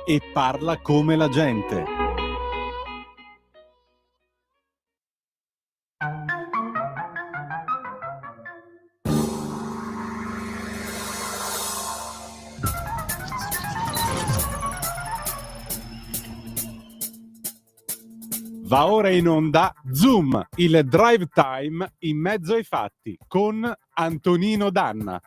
e parla come la gente. Va ora in onda Zoom, il drive time in mezzo ai fatti con Antonino Danna.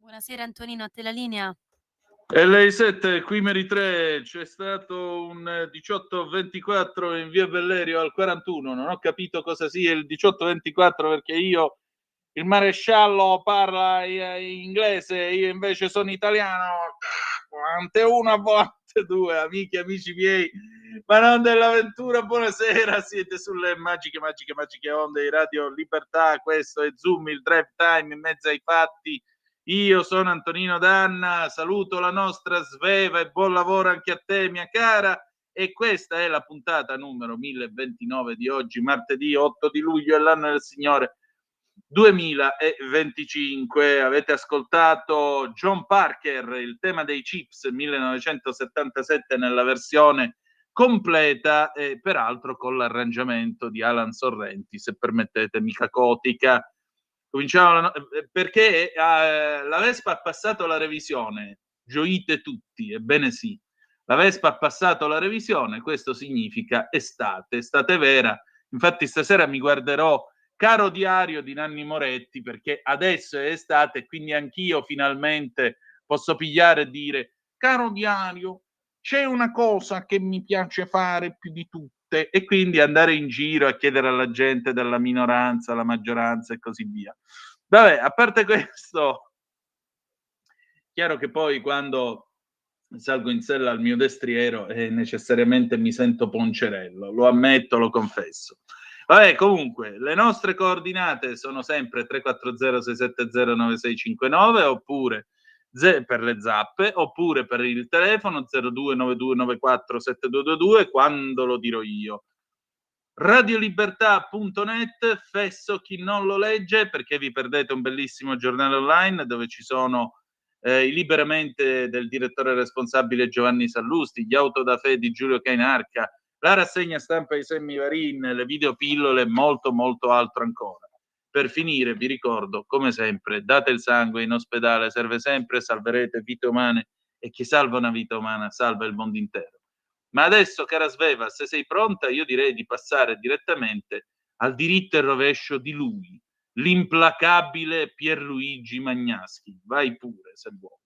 Buonasera Antonino, a te la linea. LI7, qui Meri 3, c'è stato un 18-24 in via Bellerio al 41, non ho capito cosa sia il 18-24 perché io, il maresciallo parla inglese, io invece sono italiano, ante uno a volte due, amiche, amici miei, ma non dell'avventura, buonasera, siete sulle magiche onde di Radio Libertà, questo è Zoom, il drive time in mezzo ai fatti. Io sono Antonino Danna, saluto la nostra Sveva e buon lavoro anche a te, mia cara. E questa è la puntata numero 1029 di oggi, martedì 8 di luglio, dell'anno del Signore 2025. Avete ascoltato John Parker, il tema dei Chips 1977 nella versione completa e peraltro con l'arrangiamento di Alan Sorrenti, se permettete, mica cotica. Cominciamo perché la Vespa ha passato la revisione, gioite tutti, ebbene sì, la Vespa ha passato la revisione, questo significa estate vera, infatti stasera mi guarderò Caro diario di Nanni Moretti perché adesso è estate e quindi anch'io finalmente posso pigliare e dire caro diario, c'è una cosa che mi piace fare più di tutte e quindi andare in giro a chiedere alla gente dalla minoranza, alla maggioranza e così via. Vabbè, a parte questo, chiaro che poi quando salgo in sella al mio destriero necessariamente mi sento poncerello, lo ammetto, lo confesso. Vabbè, comunque, le nostre coordinate sono sempre 340-670-9659 oppure per le zappe, oppure per il telefono 0292947222 quando lo dirò io. Radiolibertà.net, fesso chi non lo legge perché vi perdete un bellissimo giornale online dove ci sono i Liberamente del direttore responsabile Giovanni Sallusti, gli Autodafé di Giulio Cainarca, la rassegna stampa di Sammy Varin, le videopillole e molto altro ancora. Per finire vi ricordo, come sempre, date il sangue in ospedale, serve sempre, salverete vite umane e chi salva una vita umana salva il mondo intero. Ma adesso, cara Sveva, se sei pronta, io direi di passare direttamente al diritto e rovescio di lui, l'implacabile Pierluigi Magnaschi. Vai pure se vuoi.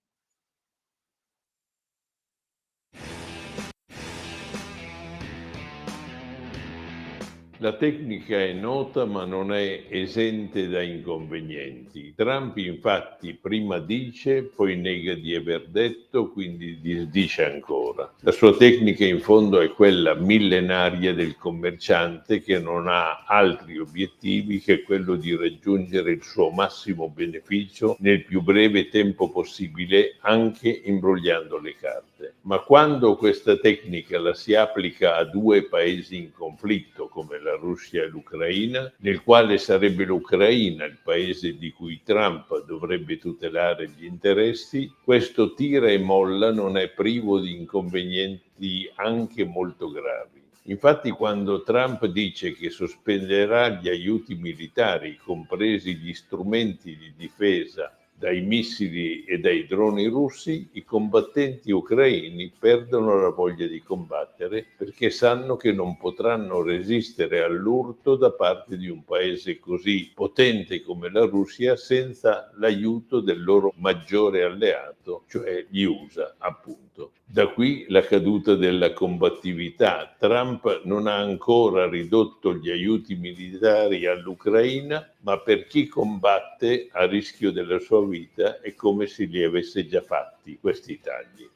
La tecnica è nota ma non è esente da inconvenienti. Trump infatti prima dice, poi nega di aver detto, quindi disdice ancora. La sua tecnica in fondo è quella millenaria del commerciante che non ha altri obiettivi che quello di raggiungere il suo massimo beneficio nel più breve tempo possibile, anche imbrogliando le carte. Ma quando questa tecnica la si applica a due paesi in conflitto come la Russia e l'Ucraina, nel quale sarebbe l'Ucraina il paese di cui Trump dovrebbe tutelare gli interessi, questo tira e molla non è privo di inconvenienti anche molto gravi. Infatti, quando Trump dice che sospenderà gli aiuti militari, compresi gli strumenti di difesa dai missili e dai droni russi, i combattenti ucraini perdono la voglia di combattere perché sanno che non potranno resistere all'urto da parte di un paese così potente come la Russia senza l'aiuto del loro maggiore alleato, cioè gli USA, appunto. Da qui la caduta della combattività. Trump non ha ancora ridotto gli aiuti militari all'Ucraina, ma per chi combatte a rischio della sua vita è come se li avesse già fatti questi tagli.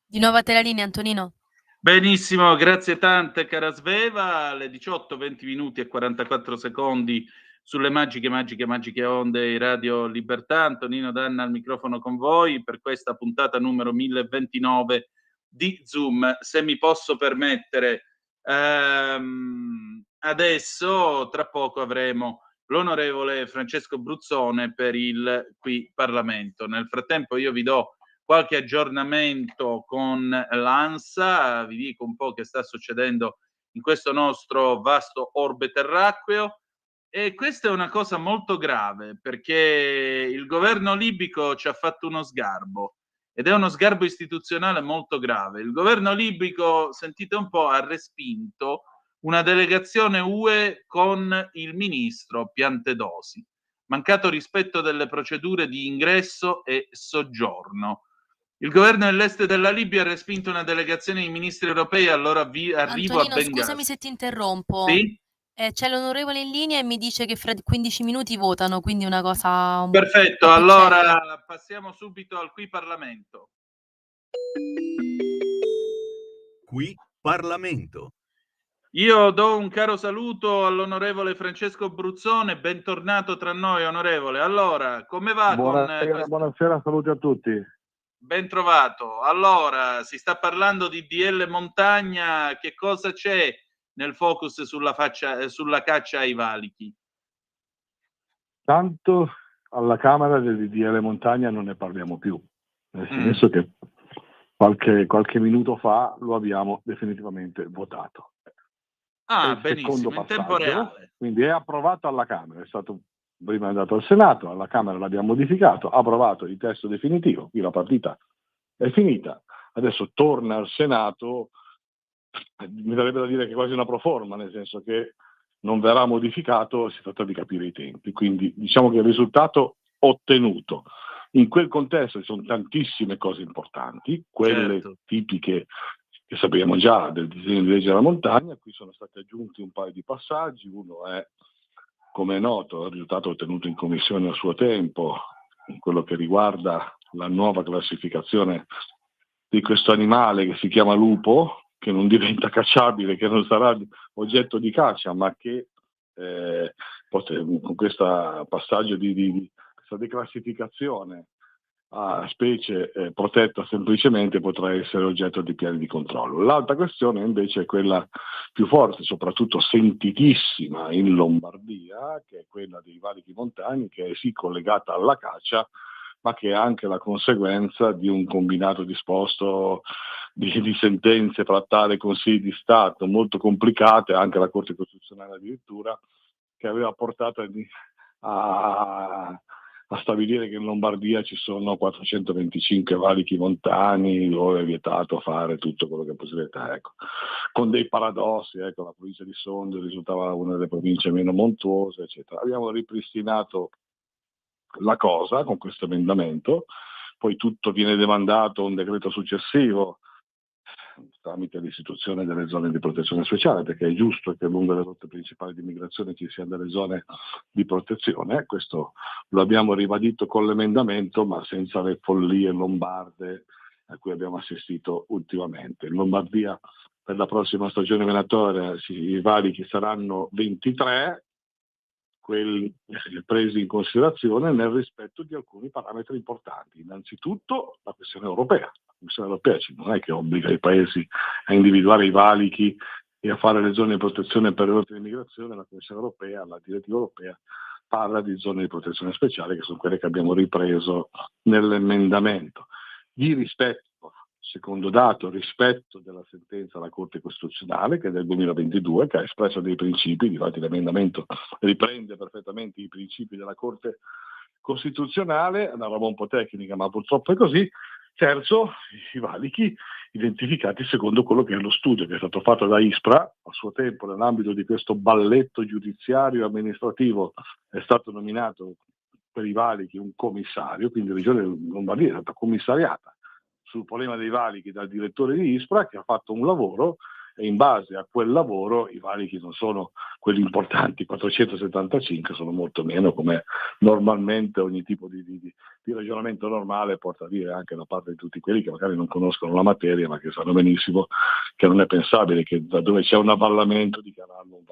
Di nuovo a te la linea, Antonino. Benissimo, grazie tante cara Sveva, alle 18, 20 minuti e 44 secondi sulle magiche onde di Radio Libertà. Antonino Danna al microfono con voi per questa puntata numero 1029 di Zoom. Se mi posso permettere, adesso tra poco avremo l'onorevole Francesco Bruzzone per il Qui Parlamento. Nel frattempo io vi do qualche aggiornamento con l'ANSA, vi dico un po' che sta succedendo in questo nostro vasto orbe terracqueo, e questa è una cosa molto grave perché il governo libico ci ha fatto uno sgarbo ed è uno sgarbo istituzionale molto grave. Il governo libico, sentite un po', ha respinto una delegazione UE con il ministro Piantedosi. Mancato rispetto delle procedure di ingresso e soggiorno. Il governo dell'est della Libia ha respinto una delegazione di ministri europei al loro arrivo Antonino, a Bengasi. scusami se ti interrompo. Sì? C'è l'onorevole in linea e mi dice che fra 15 minuti votano, quindi una cosa un Perfetto, po' più allora seria. passiamo subito al Qui Parlamento. Qui Parlamento. Io do un caro saluto all'onorevole Francesco Bruzzone, bentornato tra noi onorevole. Allora, come va Buonasera, saluti a tutti. Ben trovato. Allora, si sta parlando di DL Montagna, che cosa c'è nel focus sulla caccia ai valichi? Tanto alla Camera del DDL Montagna non ne parliamo più, nel senso che qualche minuto fa lo abbiamo definitivamente votato. Ah, benissimo, in tempo reale. Quindi è approvato alla Camera, è stato prima andato al Senato, alla Camera l'abbiamo modificato, ha approvato il testo definitivo, qui la partita è finita, adesso torna al Senato, mi darebbe da dire che è quasi una proforma, nel senso che non verrà modificato, si tratta di capire i tempi, quindi diciamo che il risultato ottenuto. In quel contesto ci sono tantissime cose importanti, quelle tipiche che sappiamo già del disegno di legge della montagna. Qui sono stati aggiunti un paio di passaggi. Uno è, come è noto, il risultato ottenuto in commissione a suo tempo, in quello che riguarda la nuova classificazione di questo animale che si chiama lupo, che non diventa cacciabile, che non sarà oggetto di caccia, ma che con questo passaggio di questa declassificazione a specie protetta semplicemente potrà essere oggetto di piani di controllo. L'altra questione invece è quella più forte, soprattutto sentitissima in Lombardia, che è quella dei valichi montani, che è sì collegata alla caccia, ma che è anche la conseguenza di un combinato disposto di sentenze tra tale Consigli di Stato molto complicate, anche la Corte Costituzionale addirittura, che aveva portato a stabilire che in Lombardia ci sono 425 valichi montani dove è vietato fare tutto quello che è possibilità, ecco. Con dei paradossi, ecco, la provincia di Sondrio risultava una delle province meno montuose, eccetera. Abbiamo ripristinato la cosa con questo emendamento, poi tutto viene demandato a un decreto successivo tramite l'istituzione delle zone di protezione speciale, perché è giusto che lungo le rotte principali di migrazione ci siano delle zone di protezione. Questo lo abbiamo ribadito con l'emendamento, ma senza le follie lombarde a cui abbiamo assistito ultimamente. In Lombardia per la prossima stagione venatoria i valichi saranno 23, quelli presi in considerazione nel rispetto di alcuni parametri importanti. Innanzitutto la questione europea. La Commissione europea non è che obbliga i paesi a individuare i valichi e a fare le zone di protezione per le rotte di migrazione. La Commissione europea, la direttiva europea, parla di zone di protezione speciale, che sono quelle che abbiamo ripreso nell'emendamento. Di rispetto, secondo dato, rispetto della sentenza della Corte Costituzionale, che è del 2022, che ha espresso dei principi, infatti l'emendamento riprende perfettamente i principi della Corte Costituzionale, è una roba un po' tecnica, ma purtroppo è così. Terzo, i valichi identificati secondo quello che è lo studio che è stato fatto da ISPRA, a suo tempo nell'ambito di questo balletto giudiziario e amministrativo è stato nominato per i valichi un commissario, quindi la Regione Lombardia è stata commissariata sul problema dei valichi dal direttore di ISPRA, che ha fatto un lavoro, e in base a quel lavoro i valichi non sono quelli importanti, 475 sono molto meno, come normalmente ogni tipo di ragionamento normale porta a dire anche da parte di tutti quelli che magari non conoscono la materia, ma che sanno benissimo che non è pensabile che da dove c'è un avvallamento dichiararlo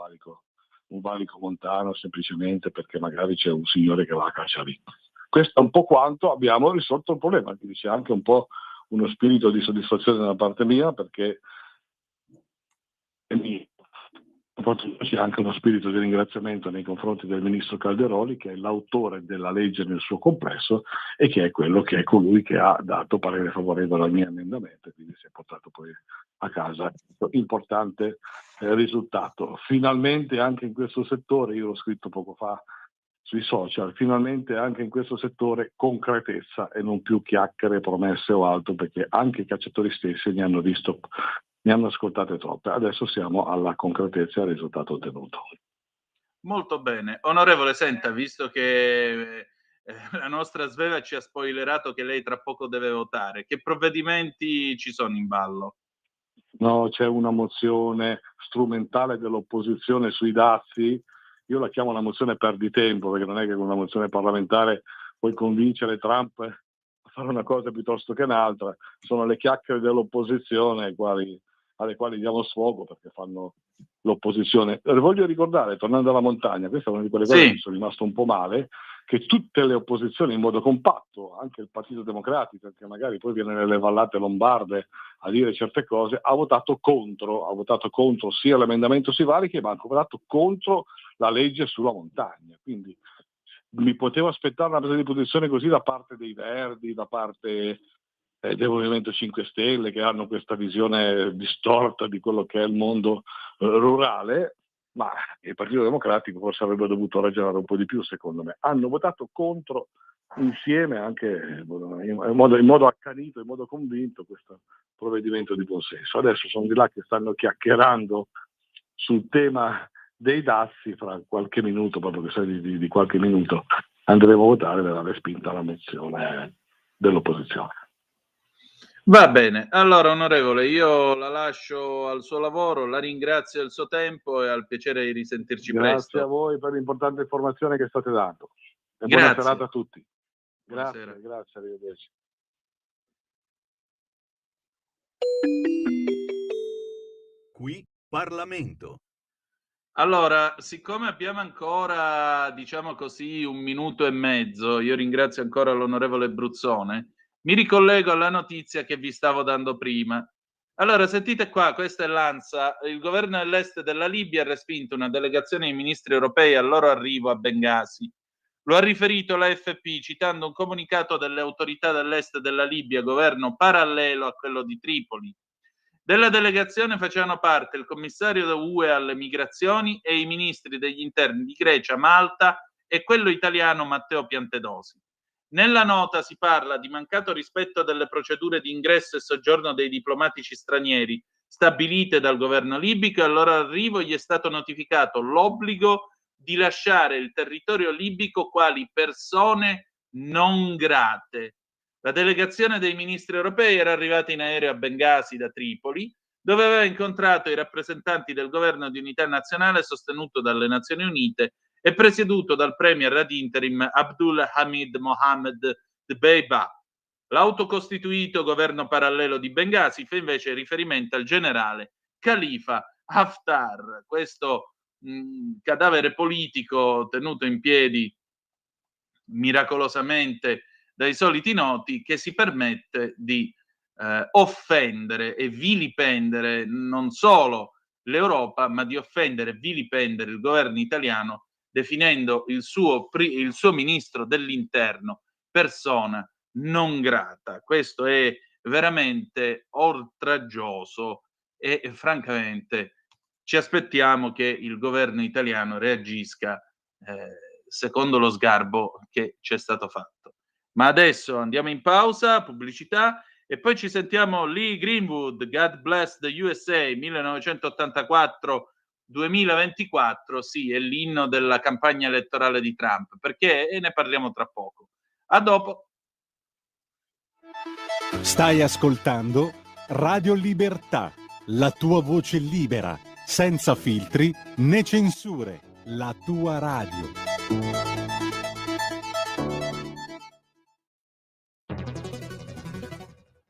un valico montano semplicemente perché magari c'è un signore che va a caccia lì. Questo è un po' quanto abbiamo risolto il problema, quindi c'è anche un po' uno spirito di soddisfazione da parte mia, perché c'è anche uno spirito di ringraziamento nei confronti del ministro Calderoli, che è l'autore della legge nel suo complesso e che è colui che ha dato parere favorevole al mio emendamento e quindi si è portato poi a casa questo importante risultato. Finalmente anche in questo settore, io l'ho scritto poco fa sui social, finalmente anche in questo settore concretezza e non più chiacchiere, promesse o altro, perché anche i cacciatori stessi ne hanno ascoltate troppe. Adesso siamo alla concretezza e al risultato ottenuto. Molto bene. Onorevole, senta, visto che la nostra Sveva ci ha spoilerato che lei tra poco deve votare, che provvedimenti ci sono in ballo? No, c'è una mozione strumentale dell'opposizione sui dazi. Io la chiamo una mozione perditempo, perché non è che con una mozione parlamentare puoi convincere Trump a fare una cosa piuttosto che un'altra. Sono le chiacchiere dell'opposizione alle quali diamo sfogo perché fanno l'opposizione. Voglio ricordare, tornando alla montagna, questa è una di quelle cose che sono rimasto un po' male, che tutte le opposizioni in modo compatto, anche il Partito Democratico, che magari poi viene nelle vallate lombarde a dire certe cose, ha votato contro sia l'emendamento sui valichi, ma ha votato contro la legge sulla montagna. Quindi mi potevo aspettare una presa di posizione così da parte dei Verdi, da parte del Movimento 5 Stelle, che hanno questa visione distorta di quello che è il mondo rurale, ma il Partito Democratico forse avrebbe dovuto ragionare un po' di più, secondo me. Hanno votato contro insieme anche in modo accanito, in modo convinto, questo provvedimento di buonsenso. Adesso sono di là che stanno chiacchierando sul tema dei dazi, fra qualche minuto, proprio che sai di qualche minuto, andremo a votare per aver spinta la mozione dell'opposizione. Va bene, allora onorevole, io la lascio al suo lavoro, la ringrazio del suo tempo e al piacere di risentirci presto. Grazie a voi per l'importante informazione che state dando. E Grazie. buona serata a tutti. Buonasera. Grazie, arrivederci. Qui Parlamento. Allora, siccome abbiamo ancora, diciamo così, 1 minuto e mezzo, io ringrazio ancora l'onorevole Bruzzone, mi ricollego alla notizia che vi stavo dando prima. Allora, sentite qua, questa è l'ANSA. Il governo dell'est della Libia ha respinto una delegazione di ministri europei al loro arrivo a Bengasi. Lo ha riferito l'AFP citando un comunicato delle autorità dell'est della Libia, governo parallelo a quello di Tripoli. Della delegazione facevano parte il commissario UE alle migrazioni e i ministri degli interni di Grecia, Malta e quello italiano Matteo Piantedosi. Nella nota si parla di mancato rispetto delle procedure di ingresso e soggiorno dei diplomatici stranieri stabilite dal governo libico e al loro arrivo gli è stato notificato l'obbligo di lasciare il territorio libico quali persone non grate. La delegazione dei ministri europei era arrivata in aereo a Bengasi da Tripoli, dove aveva incontrato i rappresentanti del governo di unità nazionale sostenuto dalle Nazioni Unite e presieduto dal premier ad interim Abdul Hamid Mohammed Dbeibeh. L'autocostituito governo parallelo di Bengasi fa invece riferimento al generale Khalifa Haftar, questo cadavere politico tenuto in piedi miracolosamente dai soliti noti, che si permette di offendere e vilipendere non solo l'Europa, ma di offendere e vilipendere il governo italiano, definendo il suo ministro dell'interno persona non grata. Questo è veramente oltraggioso e francamente ci aspettiamo che il governo italiano reagisca secondo lo sgarbo che ci è stato fatto. Ma adesso andiamo in pausa, pubblicità, e poi ci sentiamo Lee Greenwood, God Bless the USA, 1984-2024, sì, è l'inno della campagna elettorale di Trump, perché e ne parliamo tra poco. A dopo. Stai ascoltando Radio Libertà, la tua voce libera, senza filtri né censure, la tua radio.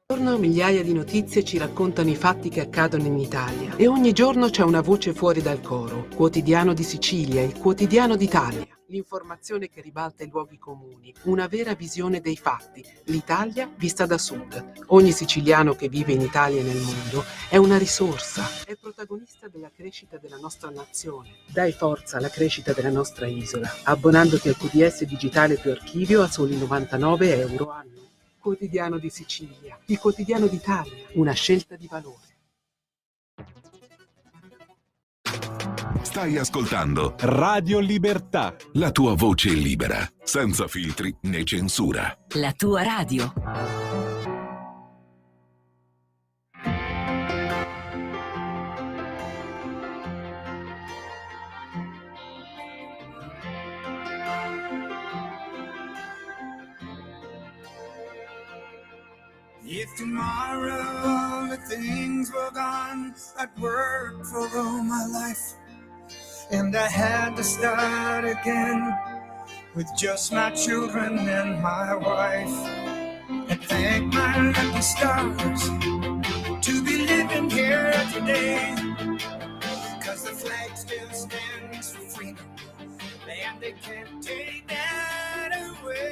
Ogni giorno migliaia di notizie ci raccontano i fatti che accadono in Italia e ogni giorno c'è una voce fuori dal coro. Quotidiano di Sicilia, il quotidiano d'Italia. L'informazione che ribalta i luoghi comuni, una vera visione dei fatti, l'Italia vista da sud. Ogni siciliano che vive in Italia e nel mondo è una risorsa, è protagonista della crescita della nostra nazione. Dai forza alla crescita della nostra isola, abbonandoti al QDS digitale più archivio a soli 99 euro anno. Quotidiano di Sicilia, il quotidiano d'Italia, una scelta di valore. Stai ascoltando Radio Libertà. la tua voce libera, senza filtri né censura. La tua radio. If tomorrow all the things were gone, I'd work for all my life, and I had to start again with just my children and my wife. And thank my lucky stars to be living here today, 'cause the flag still stands for freedom, and they can't take that away.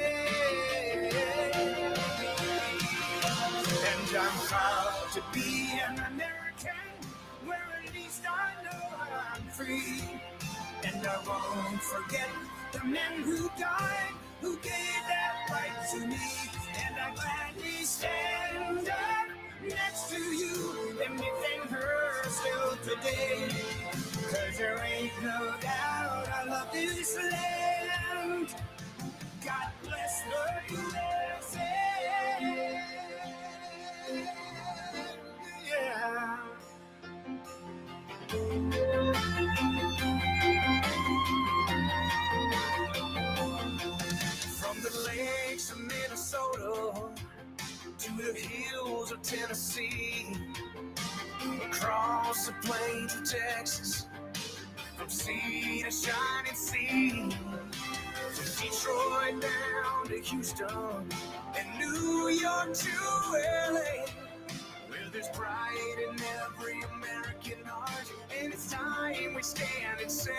And I'm proud to be an American, where at least I know I'm free. And I won't forget the men who died, who gave that right to me. And I gladly stand up next to you and defend her still today. 'Cause there ain't no doubt I love this land. God bless the USA. Yeah. From the lakes of Minnesota to the hills of Tennessee, across the plains of Texas, from sea to shining sea, from Detroit down to Houston and New York to LA. There's pride in every American heart, and it's time we stand and say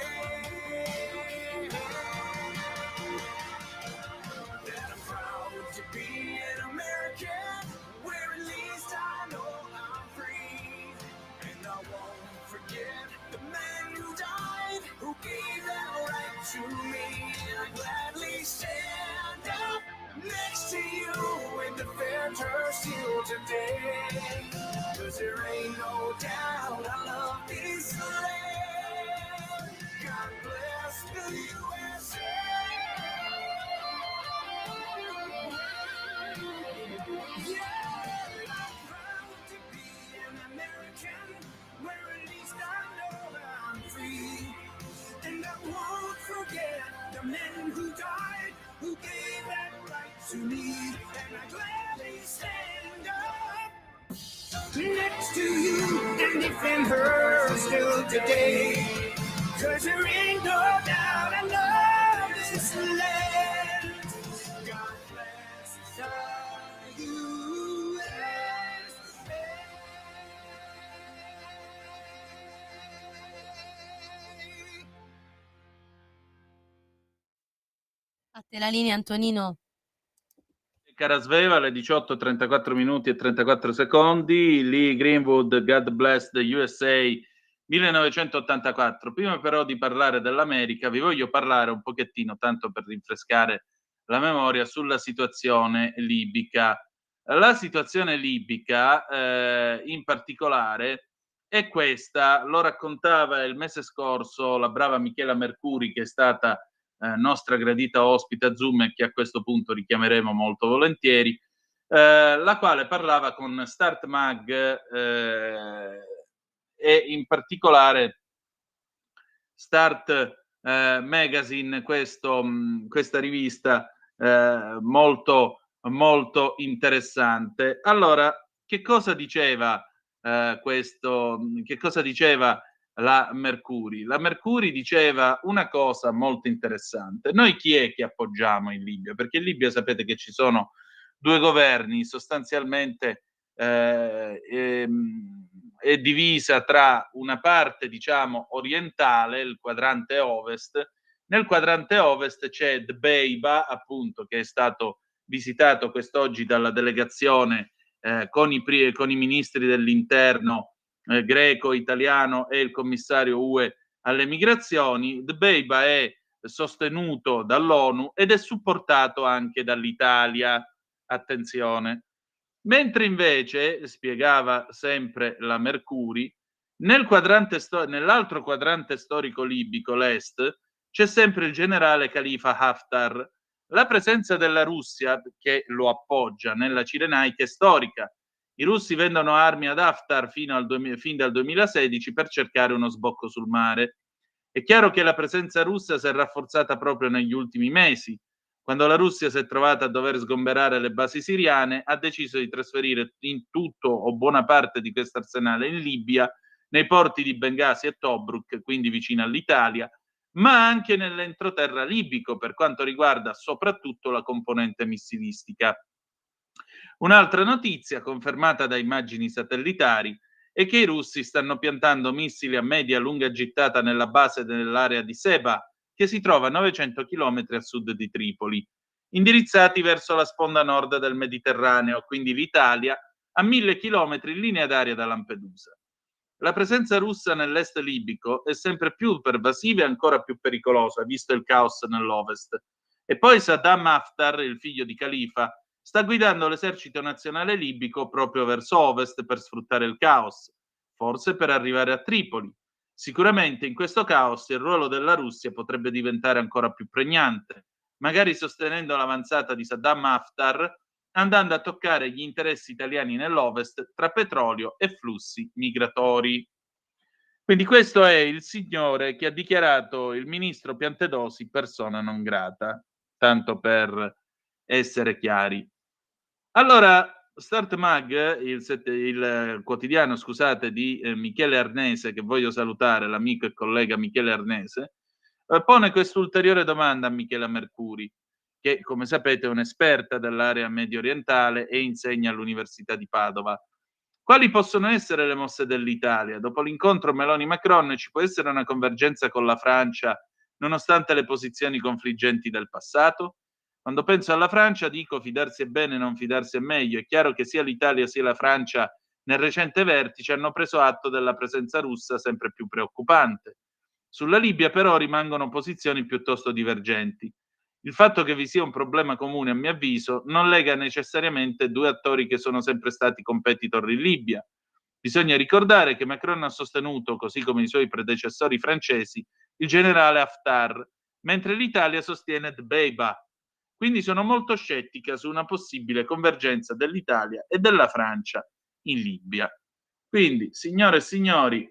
that I'm proud to be an American, where at least I know I'm free. And I won't forget the man who died, who gave that right to me. And I gladly stand up next to you and defend her still today. 'Cause there ain't no doubt I love this land. God bless the USA. to me, and I gladly stand up next to you and defend her still today. 'Cause there ain't no doubt I love this land. God bless the USA. A te la linea, Antonino. Carasveva alle 18:34 minuti e 34 secondi. Lee Greenwood, God Bless the USA, 1984. Prima però di parlare dell'America vi voglio parlare un pochettino, tanto per rinfrescare la memoria, sulla situazione libica. La situazione libica in particolare è questa, lo raccontava il mese scorso la brava Michela Mercuri, che è stata nostra gradita ospite a Zoom e che a questo punto richiameremo molto volentieri, la quale parlava con Start Mag e in particolare Start Magazine, questa rivista molto interessante. Allora, che cosa diceva che cosa diceva la Mercuri? La Mercuri diceva una cosa molto interessante. Noi chi è che appoggiamo in Libia? Perché in Libia sapete che ci sono due governi, sostanzialmente è divisa tra una parte, diciamo, orientale, il quadrante ovest. Nel quadrante ovest c'è Dbeiba, appunto, che è stato visitato quest'oggi dalla delegazione con i ministri dell'interno greco, italiano e il commissario UE alle migrazioni. Dbeiba è sostenuto dall'ONU ed è supportato anche dall'Italia, attenzione. Mentre invece, spiegava sempre la Mercuri, nell'altro quadrante storico libico, l'est, c'è sempre il generale Khalifa Haftar. La presenza della Russia, che lo appoggia nella Cirenaica, è storica. I russi vendono armi ad Haftar fin dal 2016 per cercare uno sbocco sul mare. È chiaro che la presenza russa si è rafforzata proprio negli ultimi mesi. Quando la Russia si è trovata a dover sgomberare le basi siriane, ha deciso di trasferire in tutto o buona parte di questo arsenale in Libia, nei porti di Bengasi e Tobruk, quindi vicino all'Italia, ma anche nell'entroterra libico per quanto riguarda soprattutto la componente missilistica. Un'altra notizia, confermata da immagini satellitari, è che i russi stanno piantando missili a media e lunga gittata nella base dell'area di Seba, che si trova a 900 km a sud di Tripoli, indirizzati verso la sponda nord del Mediterraneo, quindi l'Italia, a 1000 km in linea d'aria da Lampedusa. La presenza russa nell'est libico è sempre più pervasiva e ancora più pericolosa, visto il caos nell'ovest. E poi Saddam Haftar, il figlio di Khalifa, sta guidando l'esercito nazionale libico proprio verso ovest per sfruttare il caos, forse per arrivare a Tripoli. Sicuramente in questo caos il ruolo della Russia potrebbe diventare ancora più pregnante, magari sostenendo l'avanzata di Saddam Haftar, andando a toccare gli interessi italiani nell'ovest tra petrolio e flussi migratori. Quindi questo è il signore che ha dichiarato il ministro Piantedosi persona non grata, tanto per essere chiari. Allora, Start Mag, il quotidiano, scusate, di Michele Arnese, che voglio salutare, l'amico e collega Michele Arnese, pone quest'ulteriore domanda a Michela Mercuri, che come sapete è un'esperta dell'area medio orientale e insegna all'Università di Padova. Quali possono essere le mosse dell'Italia? Dopo l'incontro Meloni-Macron ci può essere una convergenza con la Francia nonostante le posizioni confliggenti del passato? Quando penso alla Francia dico fidarsi è bene, non fidarsi è meglio. È chiaro che sia l'Italia sia la Francia nel recente vertice hanno preso atto della presenza russa sempre più preoccupante. Sulla Libia però rimangono posizioni piuttosto divergenti. Il fatto che vi sia un problema comune, a mio avviso, non lega necessariamente due attori che sono sempre stati competitor in Libia. Bisogna ricordare che Macron ha sostenuto, così come i suoi predecessori francesi, il generale Haftar, mentre l'Italia sostiene Dbeiba. Quindi sono molto scettica su una possibile convergenza dell'Italia e della Francia in Libia. Quindi, signore e signori,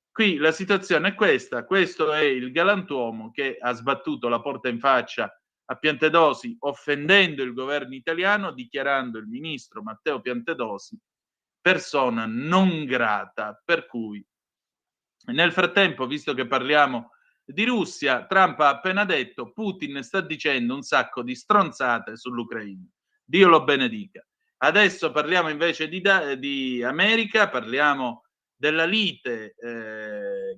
qui la situazione è questa. Questo è il galantuomo che ha sbattuto la porta in faccia a Piantedosi, offendendo il governo italiano, dichiarando il ministro Matteo Piantedosi persona non grata. Per cui, nel frattempo, visto che parliamo di Russia, Trump ha appena detto: Putin sta dicendo un sacco di stronzate sull'Ucraina. Dio lo benedica. Adesso parliamo invece di America, parliamo della lite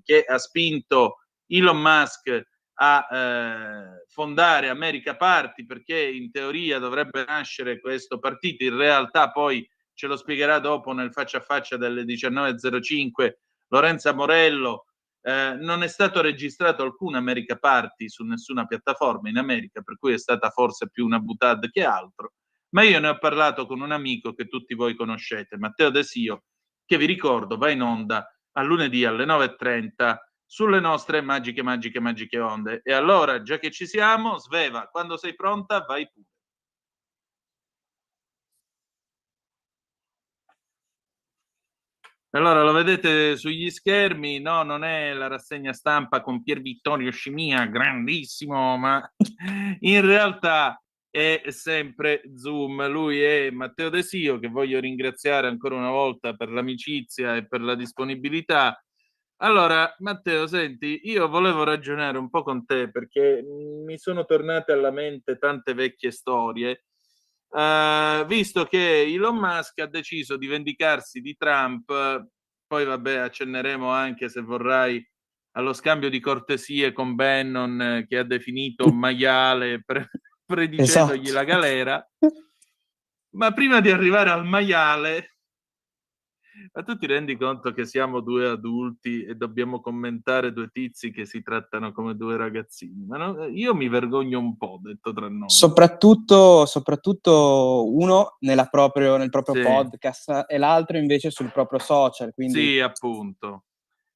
che ha spinto Elon Musk a fondare America Party, perché in teoria dovrebbe nascere questo partito, in realtà poi ce lo spiegherà dopo nel faccia a faccia delle 19.05 Lorenza Morello. Non è stato registrato alcun America Party su nessuna piattaforma in America, per cui è stata forse più una boutade che altro, ma io ne ho parlato con un amico che tutti voi conoscete, Matteo Desio, che vi ricordo va in onda a lunedì alle 9.30 sulle nostre magiche onde. E allora, già che ci siamo, Sveva, quando sei pronta vai pure. Allora, lo vedete sugli schermi, no, non è la rassegna stampa con Pier Vittorio Scimia, grandissimo, ma in realtà è sempre Zoom. Lui è Matteo Desio, che voglio ringraziare ancora una volta per l'amicizia e per la disponibilità. Allora, Matteo, senti, io volevo ragionare un po' con te perché mi sono tornate alla mente tante vecchie storie. Visto che Elon Musk ha deciso di vendicarsi di Trump, poi vabbè, accenneremo anche, se vorrai, allo scambio di cortesie con Bannon, che ha definito un maiale predicendogli Esatto. la galera. Ma prima di arrivare al maiale, ma tu ti rendi conto che siamo due adulti e dobbiamo commentare due tizi che si trattano come due ragazzini? Ma no, io mi vergogno un po', detto tra noi. Soprattutto uno nel proprio Sì. podcast e l'altro invece sul proprio social. Quindi Sì, appunto.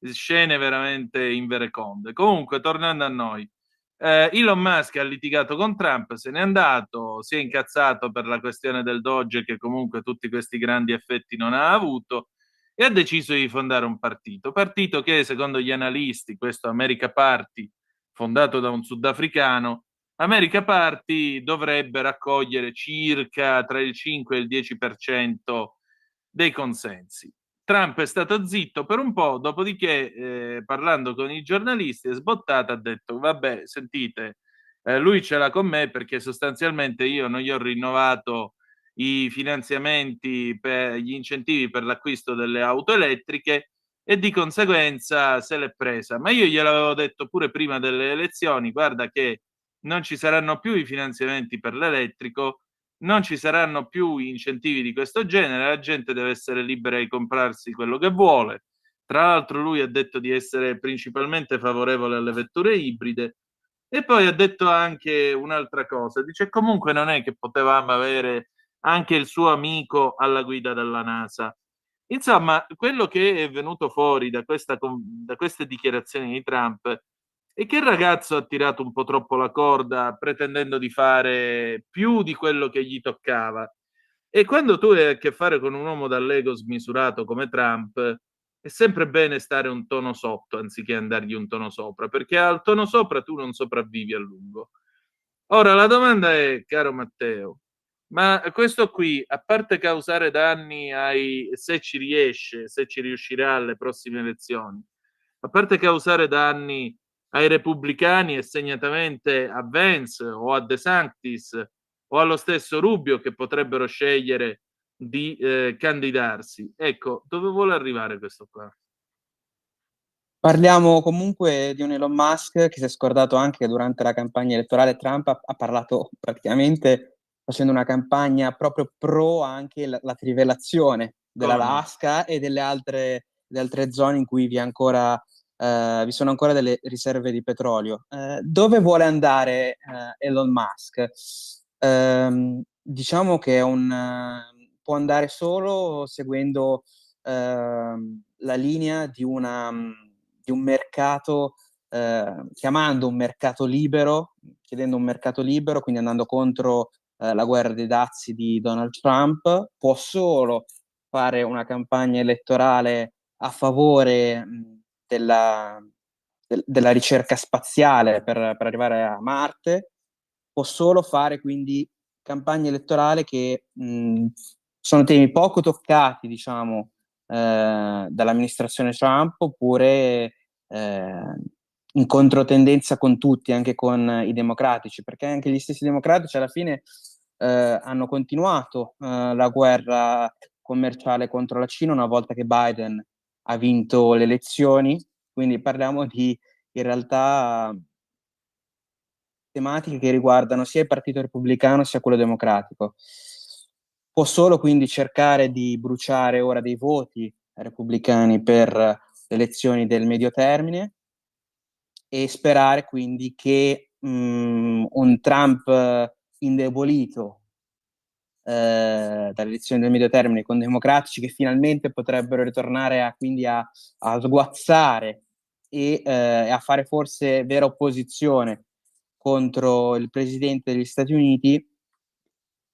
Scene veramente invereconde. Comunque, tornando a noi, Elon Musk ha litigato con Trump, se n'è andato, si è incazzato per la questione del Doge, che comunque tutti questi grandi effetti non ha avuto, e ha deciso di fondare un partito che secondo gli analisti, questo America Party, fondato da un sudafricano, America Party dovrebbe raccogliere circa tra il 5 e il 10% dei consensi. Trump è stato zitto per un po', dopodiché parlando con i giornalisti è sbottato, ha detto vabbè, sentite, lui ce l'ha con me perché sostanzialmente io non gli ho rinnovato i finanziamenti per gli incentivi per l'acquisto delle auto elettriche e di conseguenza se l'è presa. Ma io gliel'avevo detto pure prima delle elezioni, guarda che non ci saranno più i finanziamenti per l'elettrico, non ci saranno più incentivi di questo genere, la gente deve essere libera di comprarsi quello che vuole. Tra l'altro lui ha detto di essere principalmente favorevole alle vetture ibride e poi ha detto anche un'altra cosa, dice comunque non è che potevamo avere anche il suo amico alla guida della NASA. Insomma, quello che è venuto fuori da queste dichiarazioni di Trump è che il ragazzo ha tirato un po' troppo la corda pretendendo di fare più di quello che gli toccava. E quando tu hai a che fare con un uomo dall'ego smisurato come Trump, è sempre bene stare un tono sotto anziché andargli un tono sopra, perché al tono sopra tu non sopravvivi a lungo. Ora la domanda è, caro Matteo, ma questo qui, a parte causare danni se ci riesce, se ci riuscirà alle prossime elezioni, a parte causare danni ai repubblicani e segnatamente a Vance o a DeSantis o allo stesso Rubio che potrebbero scegliere di candidarsi, ecco, dove vuole arrivare questo qua? parliamo comunque di un Elon Musk che si è scordato anche che durante la campagna elettorale Trump ha parlato praticamente facendo una campagna proprio pro anche la trivellazione dell'Alaska e delle altre zone in cui vi sono ancora delle riserve di petrolio. Dove vuole andare Elon Musk? Diciamo che può andare solo seguendo la linea di un mercato, chiedendo un mercato libero, quindi andando contro la guerra dei dazi di Donald Trump. Può solo fare una campagna elettorale a favore della ricerca spaziale per arrivare a Marte, può solo fare quindi campagna elettorale che sono temi poco toccati, diciamo, dall'amministrazione Trump, oppure in controtendenza con tutti, anche con i democratici, perché anche gli stessi democratici alla fine hanno continuato la guerra commerciale contro la Cina una volta che Biden ha vinto le elezioni, quindi parliamo di in realtà tematiche che riguardano sia il Partito Repubblicano sia quello Democratico. Può solo quindi cercare di bruciare ora dei voti repubblicani per le elezioni del medio termine e sperare quindi che un Trump indebolito dalle elezioni del medio termine con democratici che finalmente potrebbero ritornare quindi a sguazzare e a fare forse vera opposizione contro il presidente degli Stati Uniti,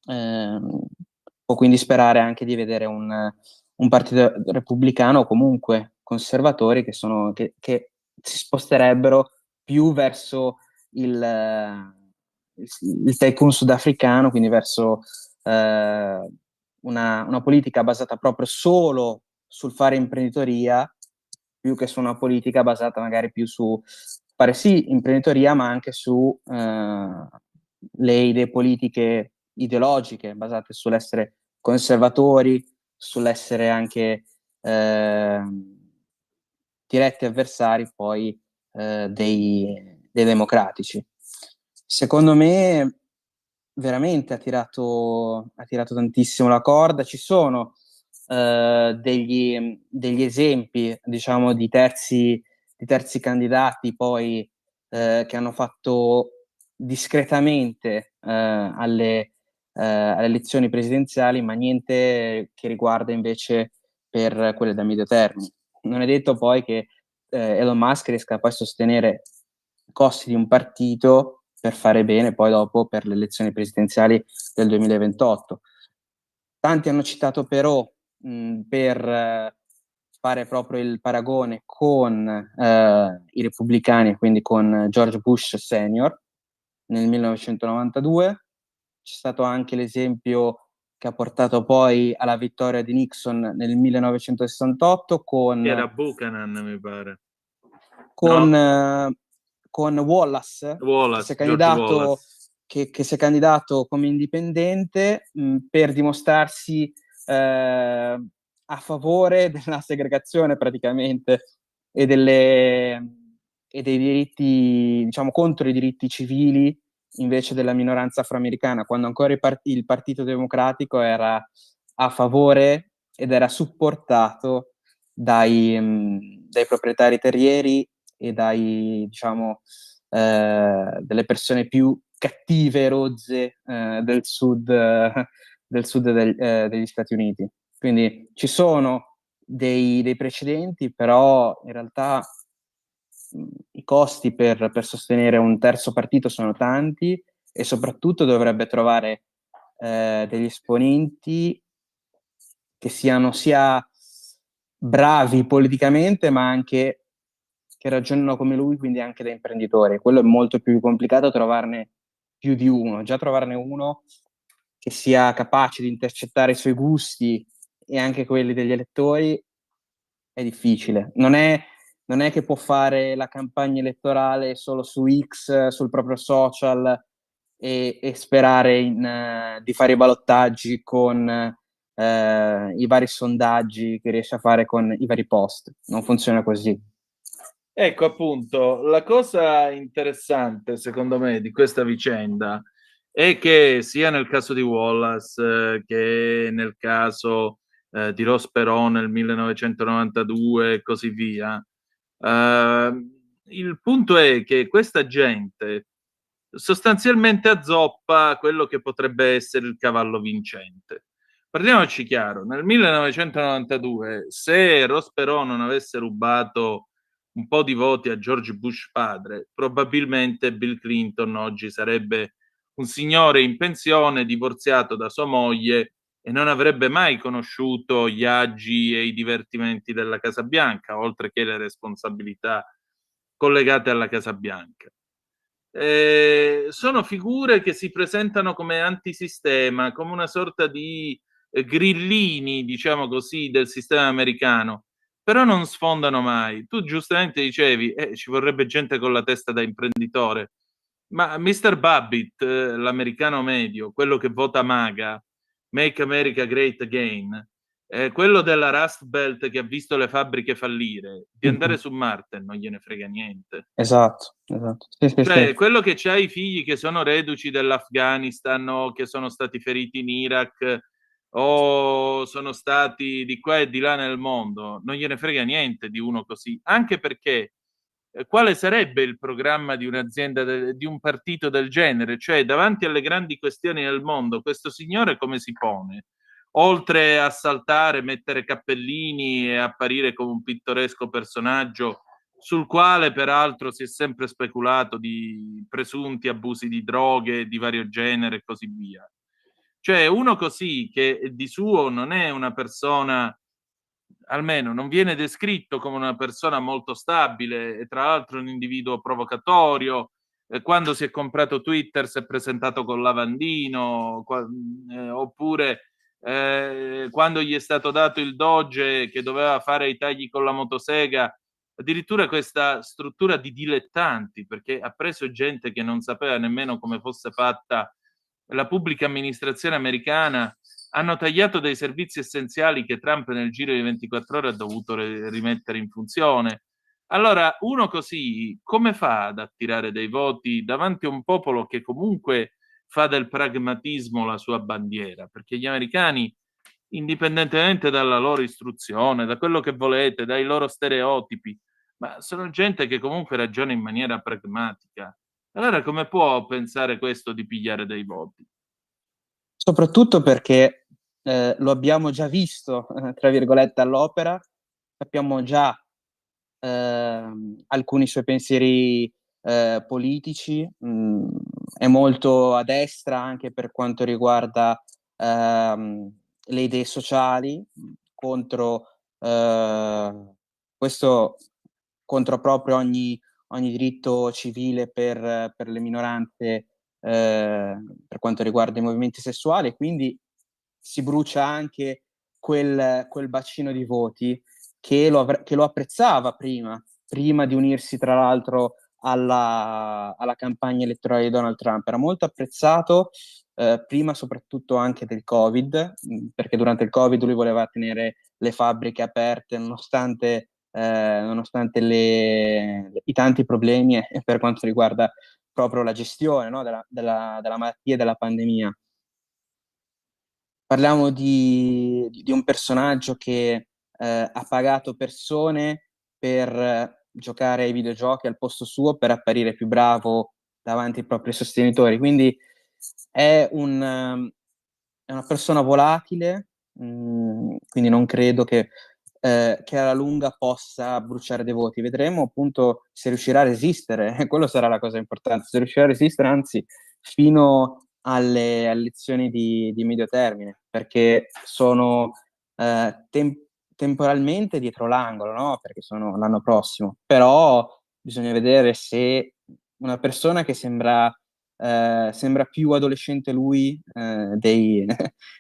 può quindi sperare anche di vedere un partito repubblicano o comunque conservatori che si sposterebbero più verso il tycoon sudafricano, quindi verso una politica basata proprio solo sul fare imprenditoria, più che su una politica basata magari più su fare sì imprenditoria, ma anche su le idee politiche ideologiche basate sull'essere conservatori, sull'essere anche diretti avversari poi dei democratici. Secondo me veramente ha tirato tantissimo la corda. Ci sono degli esempi, diciamo, di terzi candidati poi che hanno fatto discretamente alle elezioni presidenziali, ma niente che riguarda invece per quelle da medio termine. Non è detto poi che Elon Musk riesca poi a sostenere i costi di un partito per fare bene poi dopo per le elezioni presidenziali del 2028. Tanti hanno citato però per fare proprio il paragone con i repubblicani, quindi con George Bush senior nel 1992. C'è stato anche l'esempio che ha portato poi alla vittoria di Nixon nel 1968 Era Buchanan, mi pare. con Wallace, che si è George Wallace. che si è candidato come indipendente per dimostrarsi a favore della segregazione praticamente e dei diritti, diciamo, contro i diritti civili invece della minoranza afroamericana, quando ancora il Partito Democratico era a favore ed era supportato dai proprietari terrieri e diciamo, delle persone più cattive e rozze del sud degli Stati Uniti. Quindi ci sono dei precedenti, però in realtà i costi per sostenere un terzo partito sono tanti e soprattutto dovrebbe trovare degli esponenti che siano sia bravi politicamente, ma anche che ragionano come lui, quindi anche da imprenditori. Quello è molto più complicato trovarne più di uno. Già trovarne uno che sia capace di intercettare i suoi gusti e anche quelli degli elettori è difficile. Non è che può fare la campagna elettorale solo su X, sul proprio social e sperare di fare i balottaggi con i vari sondaggi che riesce a fare con i vari post. Non funziona così. Ecco, appunto, la cosa interessante, secondo me, di questa vicenda è che sia nel caso di Wallace che nel caso di Ross Perot nel 1992 e così via, il punto è che questa gente sostanzialmente azzoppa quello che potrebbe essere il cavallo vincente. Parliamoci chiaro, nel 1992, se Ross Perot non avesse rubato un po' di voti a George Bush padre, probabilmente Bill Clinton oggi sarebbe un signore in pensione, divorziato da sua moglie e non avrebbe mai conosciuto gli agi e i divertimenti della Casa Bianca, oltre che le responsabilità collegate alla Casa Bianca. sono figure che si presentano come antisistema, come una sorta di grillini, diciamo così, del sistema americano, però non sfondano mai. Tu giustamente dicevi, ci vorrebbe gente con la testa da imprenditore, ma Mr. Babbitt, l'americano medio, quello che vota MAGA, Make America Great Again, quello della Rust Belt che ha visto le fabbriche fallire, di andare su Marte non gliene frega niente. Esatto, esatto. Sì, sì, Cioè, sì. quello che c'ha i figli che sono reduci dell'Afghanistan o che sono stati feriti in Iraq o sono stati di qua e di là nel mondo, non gliene frega niente di uno così, anche perché quale sarebbe il programma di un'azienda, di un partito del genere? Cioè, davanti alle grandi questioni del mondo, questo signore come si pone? Oltre a saltare, mettere cappellini e apparire come un pittoresco personaggio sul quale peraltro si è sempre speculato di presunti abusi di droghe di vario genere e così via. Cioè, uno così che di suo non è una persona, almeno non viene descritto come una persona molto stabile e tra l'altro un individuo provocatorio. Quando si è comprato Twitter si è presentato col lavandino, oppure quando gli è stato dato il Doge che doveva fare i tagli con la motosega, addirittura questa struttura di dilettanti, perché ha preso gente che non sapeva nemmeno come fosse fatta la pubblica amministrazione americana, hanno tagliato dei servizi essenziali che Trump nel giro di 24 ore ha dovuto rimettere in funzione. Allora, uno così come fa ad attirare dei voti davanti a un popolo che comunque fa del pragmatismo la sua bandiera? Perché gli americani, indipendentemente dalla loro istruzione, da quello che volete, dai loro stereotipi, ma sono gente che comunque ragiona in maniera pragmatica. Allora come può pensare questo di pigliare dei voti? Soprattutto perché lo abbiamo già visto, tra virgolette, all'opera, sappiamo già alcuni suoi pensieri politici, è molto a destra anche per quanto riguarda le idee sociali, contro questo, contro proprio ogni diritto civile per le minoranze, per quanto riguarda i movimenti sessuali, quindi si brucia anche quel bacino di voti che lo apprezzava prima di unirsi tra l'altro alla campagna elettorale di Donald Trump. Era molto apprezzato, prima soprattutto anche del Covid, perché durante il Covid lui voleva tenere le fabbriche aperte nonostante i tanti problemi per quanto riguarda proprio la gestione, no, della malattia e della pandemia. Parliamo di un personaggio che ha pagato persone per giocare ai videogiochi al posto suo per apparire più bravo davanti ai propri sostenitori. Quindi è una persona volatile, quindi non credo che alla lunga possa bruciare dei voti. Vedremo appunto se riuscirà a resistere, quello sarà la cosa importante, se riuscirà a resistere, anzi, fino alle elezioni di medio termine, perché sono temporalmente dietro l'angolo, no? Perché sono l'anno prossimo, però bisogna vedere se una persona che sembra più adolescente lui degli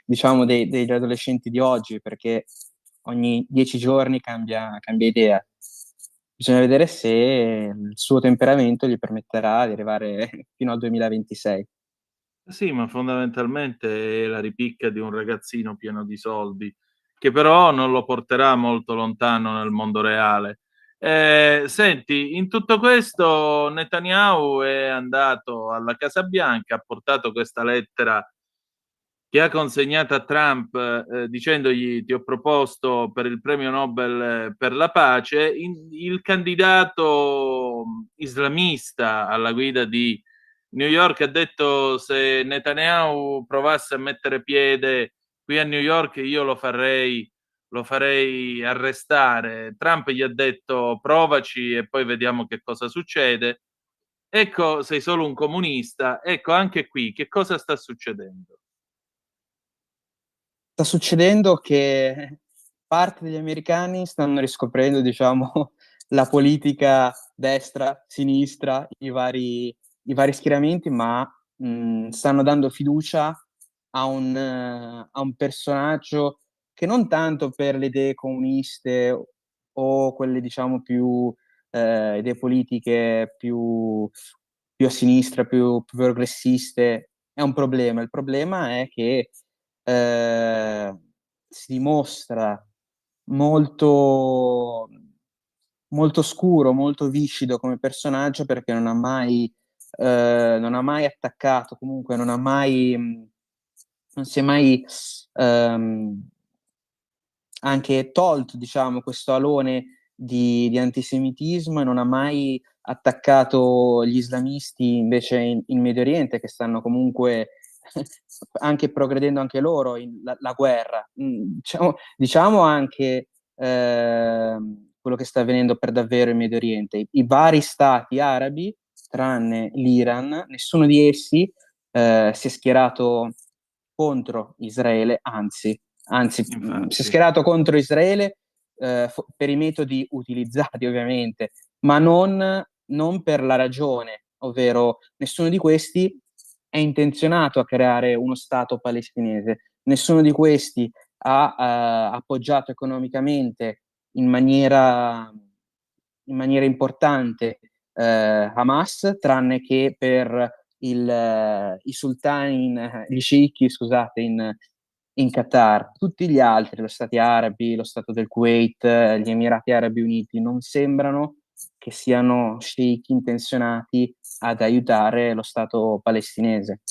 adolescenti di oggi, perché ogni 10 giorni cambia idea. Bisogna vedere se il suo temperamento gli permetterà di arrivare fino al 2026. Sì, ma fondamentalmente è la ripicca di un ragazzino pieno di soldi, che però non lo porterà molto lontano nel mondo reale. Senti, in tutto questo Netanyahu è andato alla Casa Bianca, ha portato questa lettera che ha consegnato a Trump dicendogli ti ho proposto per il premio Nobel per la pace, il candidato islamista alla guida di New York ha detto se Netanyahu provasse a mettere piede qui a New York io lo farei arrestare. Trump gli ha detto provaci e poi vediamo che cosa succede. Ecco, sei solo un comunista. Ecco, anche qui che cosa sta succedendo? Sta succedendo che parte degli americani stanno riscoprendo, diciamo, la politica destra, sinistra, i vari i vari schieramenti, ma stanno dando fiducia a un personaggio che non tanto per le idee comuniste o quelle diciamo più idee politiche più a sinistra, più progressiste, è un problema. Il problema è che si dimostra molto, molto scuro, molto viscido come personaggio perché non ha mai attaccato, comunque non si è mai anche tolto, diciamo, questo alone di antisemitismo e non ha mai attaccato gli islamisti invece in Medio Oriente che stanno comunque anche progredendo anche loro la guerra. Diciamo anche quello che sta avvenendo per davvero in Medio Oriente. I vari stati arabi, tranne l'Iran, nessuno di essi si è schierato contro Israele, anzi si è schierato contro Israele per i metodi utilizzati ovviamente, ma non per la ragione, ovvero nessuno di questi è intenzionato a creare uno Stato palestinese, nessuno di questi ha appoggiato economicamente in maniera importante Hamas, tranne che per i sultani, gli sceicchi, scusate, in Qatar. Tutti gli altri, lo Stati Arabi, lo Stato del Kuwait, gli Emirati Arabi Uniti, non sembrano che siano sceicchi intenzionati ad aiutare lo Stato palestinese.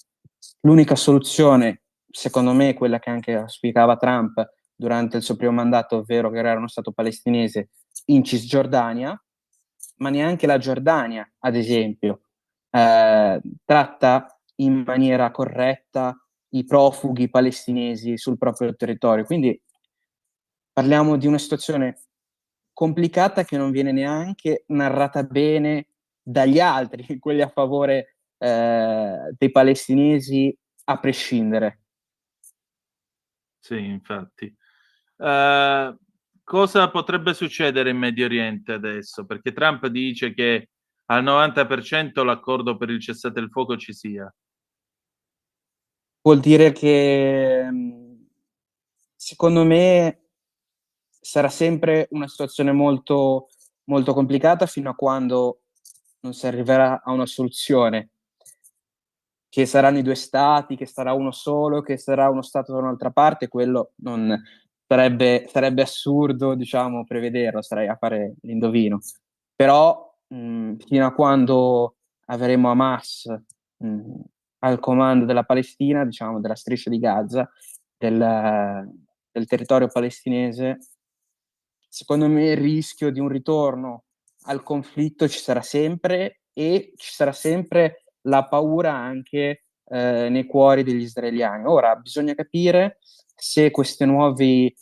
L'unica soluzione, secondo me, quella che anche auspicava Trump durante il suo primo mandato, ovvero creare uno Stato palestinese in Cisgiordania, ma neanche la Giordania, ad esempio, tratta in maniera corretta i profughi palestinesi sul proprio territorio. Quindi parliamo di una situazione complicata che non viene neanche narrata bene dagli altri, quelli a favore dei palestinesi, a prescindere. Sì, infatti. Cosa potrebbe succedere in Medio Oriente adesso? Perché Trump dice che al 90% l'accordo per il cessate il fuoco ci sia. Vuol dire che secondo me sarà sempre una situazione molto, molto complicata fino a quando non si arriverà a una soluzione, che saranno i due stati, che sarà uno solo, che sarà uno stato da un'altra parte, quello non sarebbe assurdo, diciamo, prevederlo, sarei a fare l'indovino. Però fino a quando avremo Hamas al comando della Palestina, diciamo, della striscia di Gaza, del territorio palestinese, secondo me il rischio di un ritorno al conflitto ci sarà sempre e ci sarà sempre la paura anche nei cuori degli israeliani. Ora bisogna capire se questi nuovi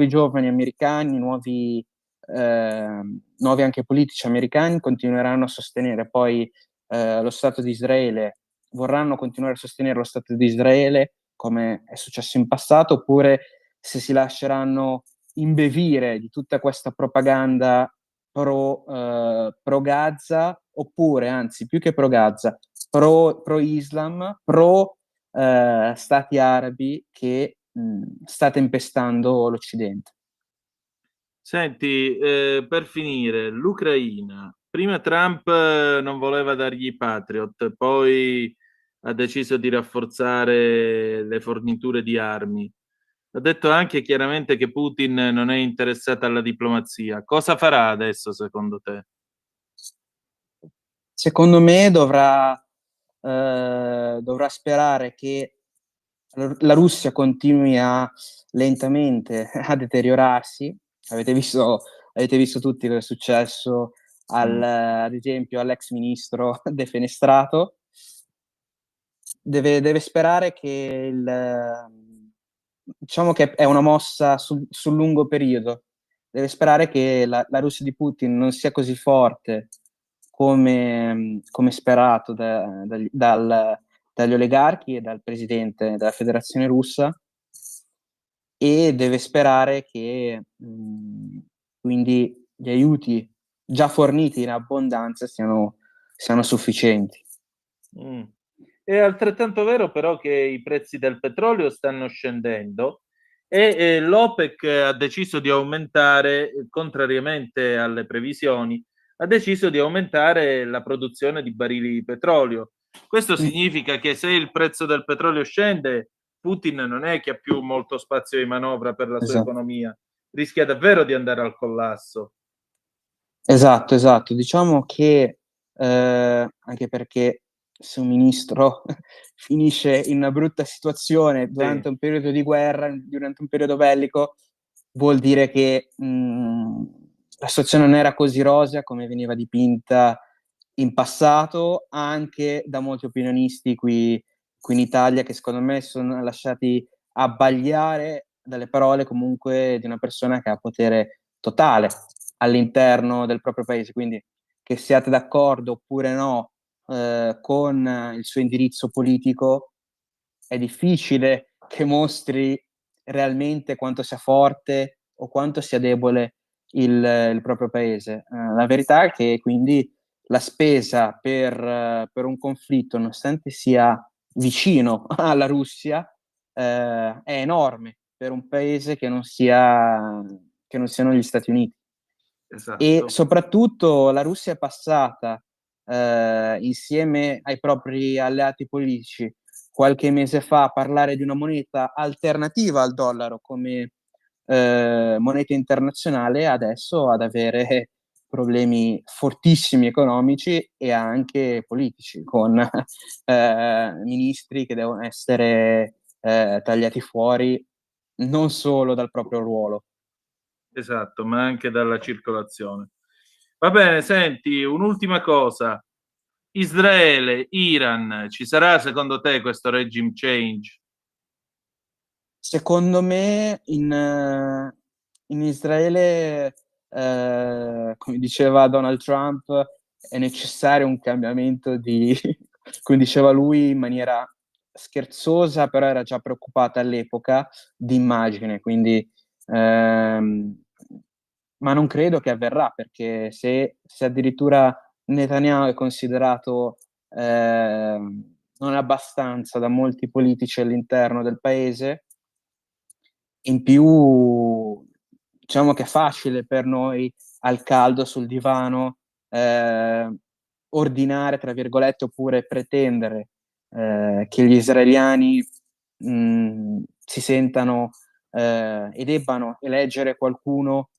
giovani americani, nuovi anche politici americani continueranno a sostenere poi lo Stato di Israele, vorranno continuare a sostenere lo Stato di Israele come è successo in passato, oppure se si lasceranno imbevire di tutta questa propaganda pro Gaza, oppure anzi più che pro Gaza, pro Islam, pro stati arabi che sta tempestando l'Occidente. Senti, per finire, l'Ucraina. Prima Trump non voleva dargli i Patriot, poi ha deciso di rafforzare le forniture di armi. Ha detto anche chiaramente che Putin non è interessato alla diplomazia. Cosa farà adesso, secondo te? Secondo me dovrà sperare che la Russia continui lentamente a deteriorarsi. Avete visto tutti cosa è successo ad esempio all'ex ministro defenestrato. Deve sperare che diciamo che è una mossa sul lungo periodo. Deve sperare che la Russia di Putin non sia così forte come sperato dagli oligarchi e dal presidente della Federazione Russa, e deve sperare che quindi gli aiuti già forniti in abbondanza siano sufficienti. È altrettanto vero però che i prezzi del petrolio stanno scendendo e l'OPEC ha deciso di aumentare, contrariamente alle previsioni, ha deciso di aumentare la produzione di barili di petrolio. Questo significa che se il prezzo del petrolio scende, Putin non è che ha più molto spazio di manovra per la sua economia, rischia davvero di andare al collasso. Esatto. Diciamo che anche perché se un ministro finisce in una brutta situazione durante un periodo di guerra, durante un periodo bellico, vuol dire che la situazione non era così rosea come veniva dipinta in passato, anche da molti opinionisti qui in Italia, che secondo me sono lasciati abbagliare dalle parole comunque di una persona che ha potere totale all'interno del proprio paese, quindi che siate d'accordo oppure no con il suo indirizzo politico, è difficile che mostri realmente quanto sia forte o quanto sia debole il proprio paese. La verità è che quindi la spesa per un conflitto, nonostante sia vicino alla Russia, è enorme per un paese che non siano gli Stati Uniti. Esatto. E soprattutto la Russia è passata insieme ai propri alleati politici qualche mese fa a parlare di una moneta alternativa al dollaro come moneta internazionale, adesso ad avere problemi fortissimi economici e anche politici, con ministri che devono essere tagliati fuori non solo dal proprio ruolo. Esatto, ma anche dalla circolazione. Va bene, senti, un'ultima cosa. Israele, Iran, ci sarà secondo te questo regime change? Secondo me in Israele, come diceva Donald Trump, è necessario un cambiamento di, come diceva lui in maniera scherzosa, però era già preoccupata all'epoca, di immagine, quindi ma non credo che avverrà, perché se addirittura Netanyahu è considerato non abbastanza da molti politici all'interno del paese, in più diciamo che è facile per noi al caldo sul divano ordinare, tra virgolette, oppure pretendere che gli israeliani si sentano e debbano eleggere qualcuno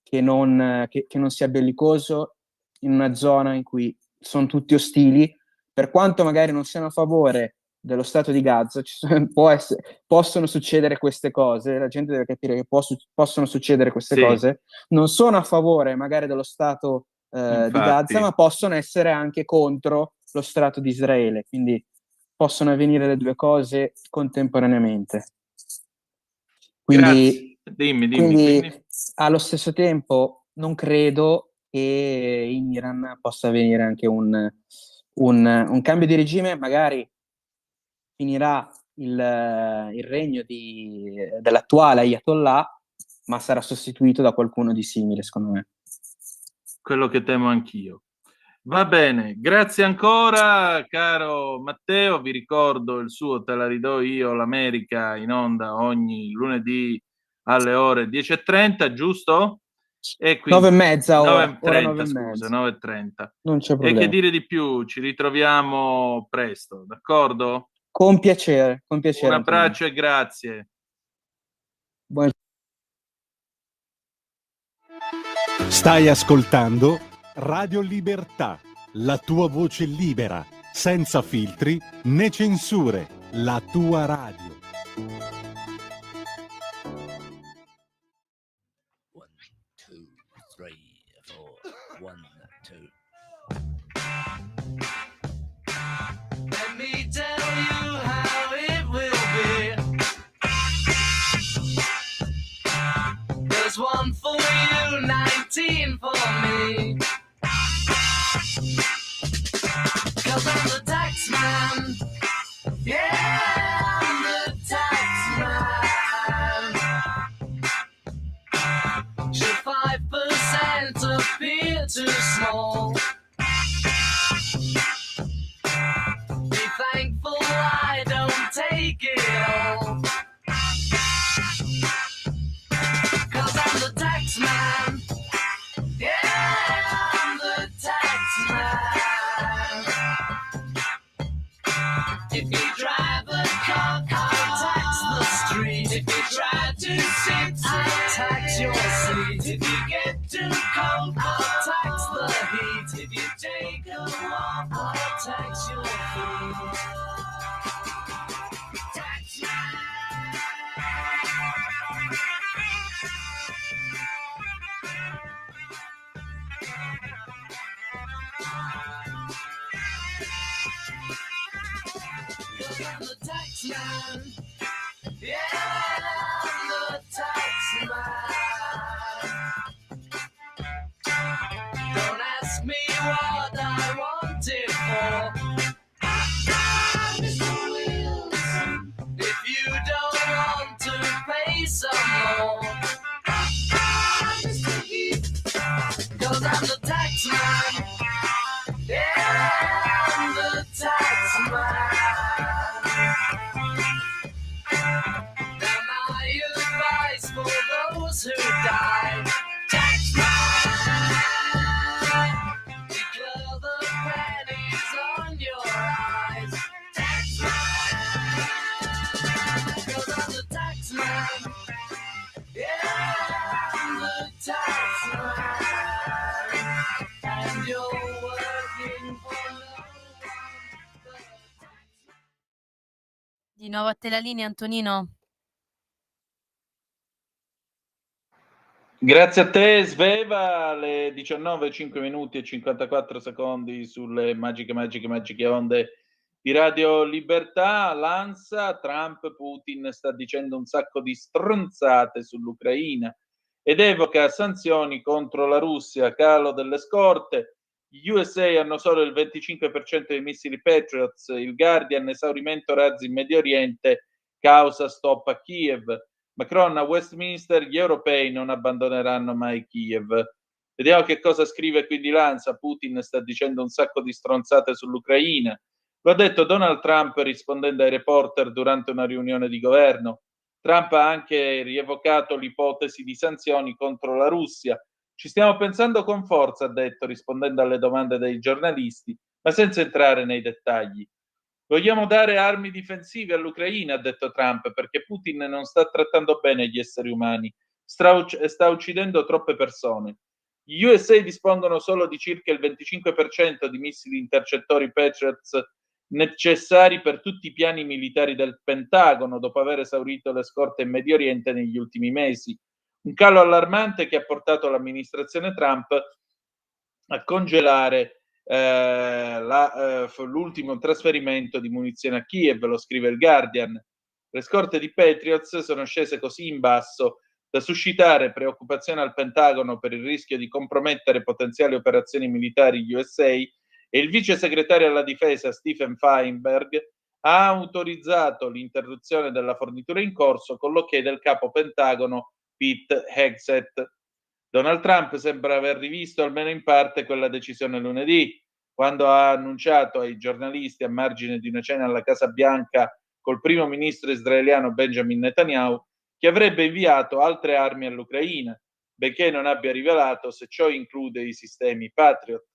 che non sia bellicoso in una zona in cui sono tutti ostili, per quanto magari non siano a favore dello Stato di Gaza, possono succedere queste cose, la gente deve capire che possono succedere queste cose, non sono a favore magari dello Stato di Gaza, ma possono essere anche contro lo Stato di Israele, quindi possono avvenire le due cose contemporaneamente. Quindi, quindi allo stesso tempo non credo che in Iran possa avvenire anche un cambio di regime, magari finirà il regno dell'attuale Ayatollah, ma sarà sostituito da qualcuno di simile, secondo me. Quello che temo anch'io. Va bene, grazie ancora caro Matteo, vi ricordo il suo Te la ridò io, l'America in onda ogni lunedì alle ore 10:30, giusto? E quindi 9:30 ora 9:30, scusa, 9:30. Non c'è problema. E che dire di più, ci ritroviamo presto, d'accordo? Con piacere. Un abbraccio e grazie. Stai ascoltando Radio Libertà, la tua voce libera, senza filtri né censure, la tua radio. Let me tell you how it will be. There's one for you, 19 for me. 'Cause I'm the tax man. Yeah, I'm the I'm the tax man. Yeah, I'm the tax man. Don't ask me what I want it for. Mr. Wilson, if you don't want to pay some more, Mr. Heath, 'cause I'm the tax man. Yeah, I'm the tax man. Now my advice for those who die, tax man, declare the pennies on your eyes, tax man, 'cause I'm the tax man. Yeah, I'm the tax man, and you're working for no one but tax man. Di nuovo a te la linea, Antonino. Grazie a te Sveva, alle 19, 5 minuti e 54 secondi sulle magiche onde di Radio Libertà. L'ANSA, Trump, Putin sta dicendo un sacco di stronzate sull'Ucraina ed evoca sanzioni contro la Russia, calo delle scorte. Gli USA hanno solo il 25% dei missili Patriots, il Guardian, esaurimento razzi in Medio Oriente, causa stop a Kiev. Macron a Westminster, gli europei non abbandoneranno mai Kiev. Vediamo che cosa scrive quindi l'ANSA. Putin sta dicendo un sacco di stronzate sull'Ucraina. Lo ha detto Donald Trump rispondendo ai reporter durante una riunione di governo. Trump ha anche rievocato l'ipotesi di sanzioni contro la Russia. Ci stiamo pensando con forza, ha detto, rispondendo alle domande dei giornalisti, ma senza entrare nei dettagli. Vogliamo dare armi difensive all'Ucraina, ha detto Trump, perché Putin non sta trattando bene gli esseri umani, sta uccidendo troppe persone. Gli USA dispongono solo di circa il 25% di missili intercettori Patriots necessari per tutti i piani militari del Pentagono, dopo aver esaurito le scorte in Medio Oriente negli ultimi mesi. Un calo allarmante che ha portato l'amministrazione Trump a congelare l'ultimo trasferimento di munizioni a Kiev, lo scrive il Guardian. Le scorte di Patriots sono scese così in basso da suscitare preoccupazione al Pentagono per il rischio di compromettere potenziali operazioni militari USA, e il vice segretario alla difesa Stephen Feinberg ha autorizzato l'interruzione della fornitura in corso con l'ok del capo Pentagono Pete Hegseth. Donald Trump sembra aver rivisto almeno in parte quella decisione lunedì, quando ha annunciato ai giornalisti a margine di una cena alla Casa Bianca col primo ministro israeliano Benjamin Netanyahu che avrebbe inviato altre armi all'Ucraina, benché non abbia rivelato se ciò include i sistemi Patriot.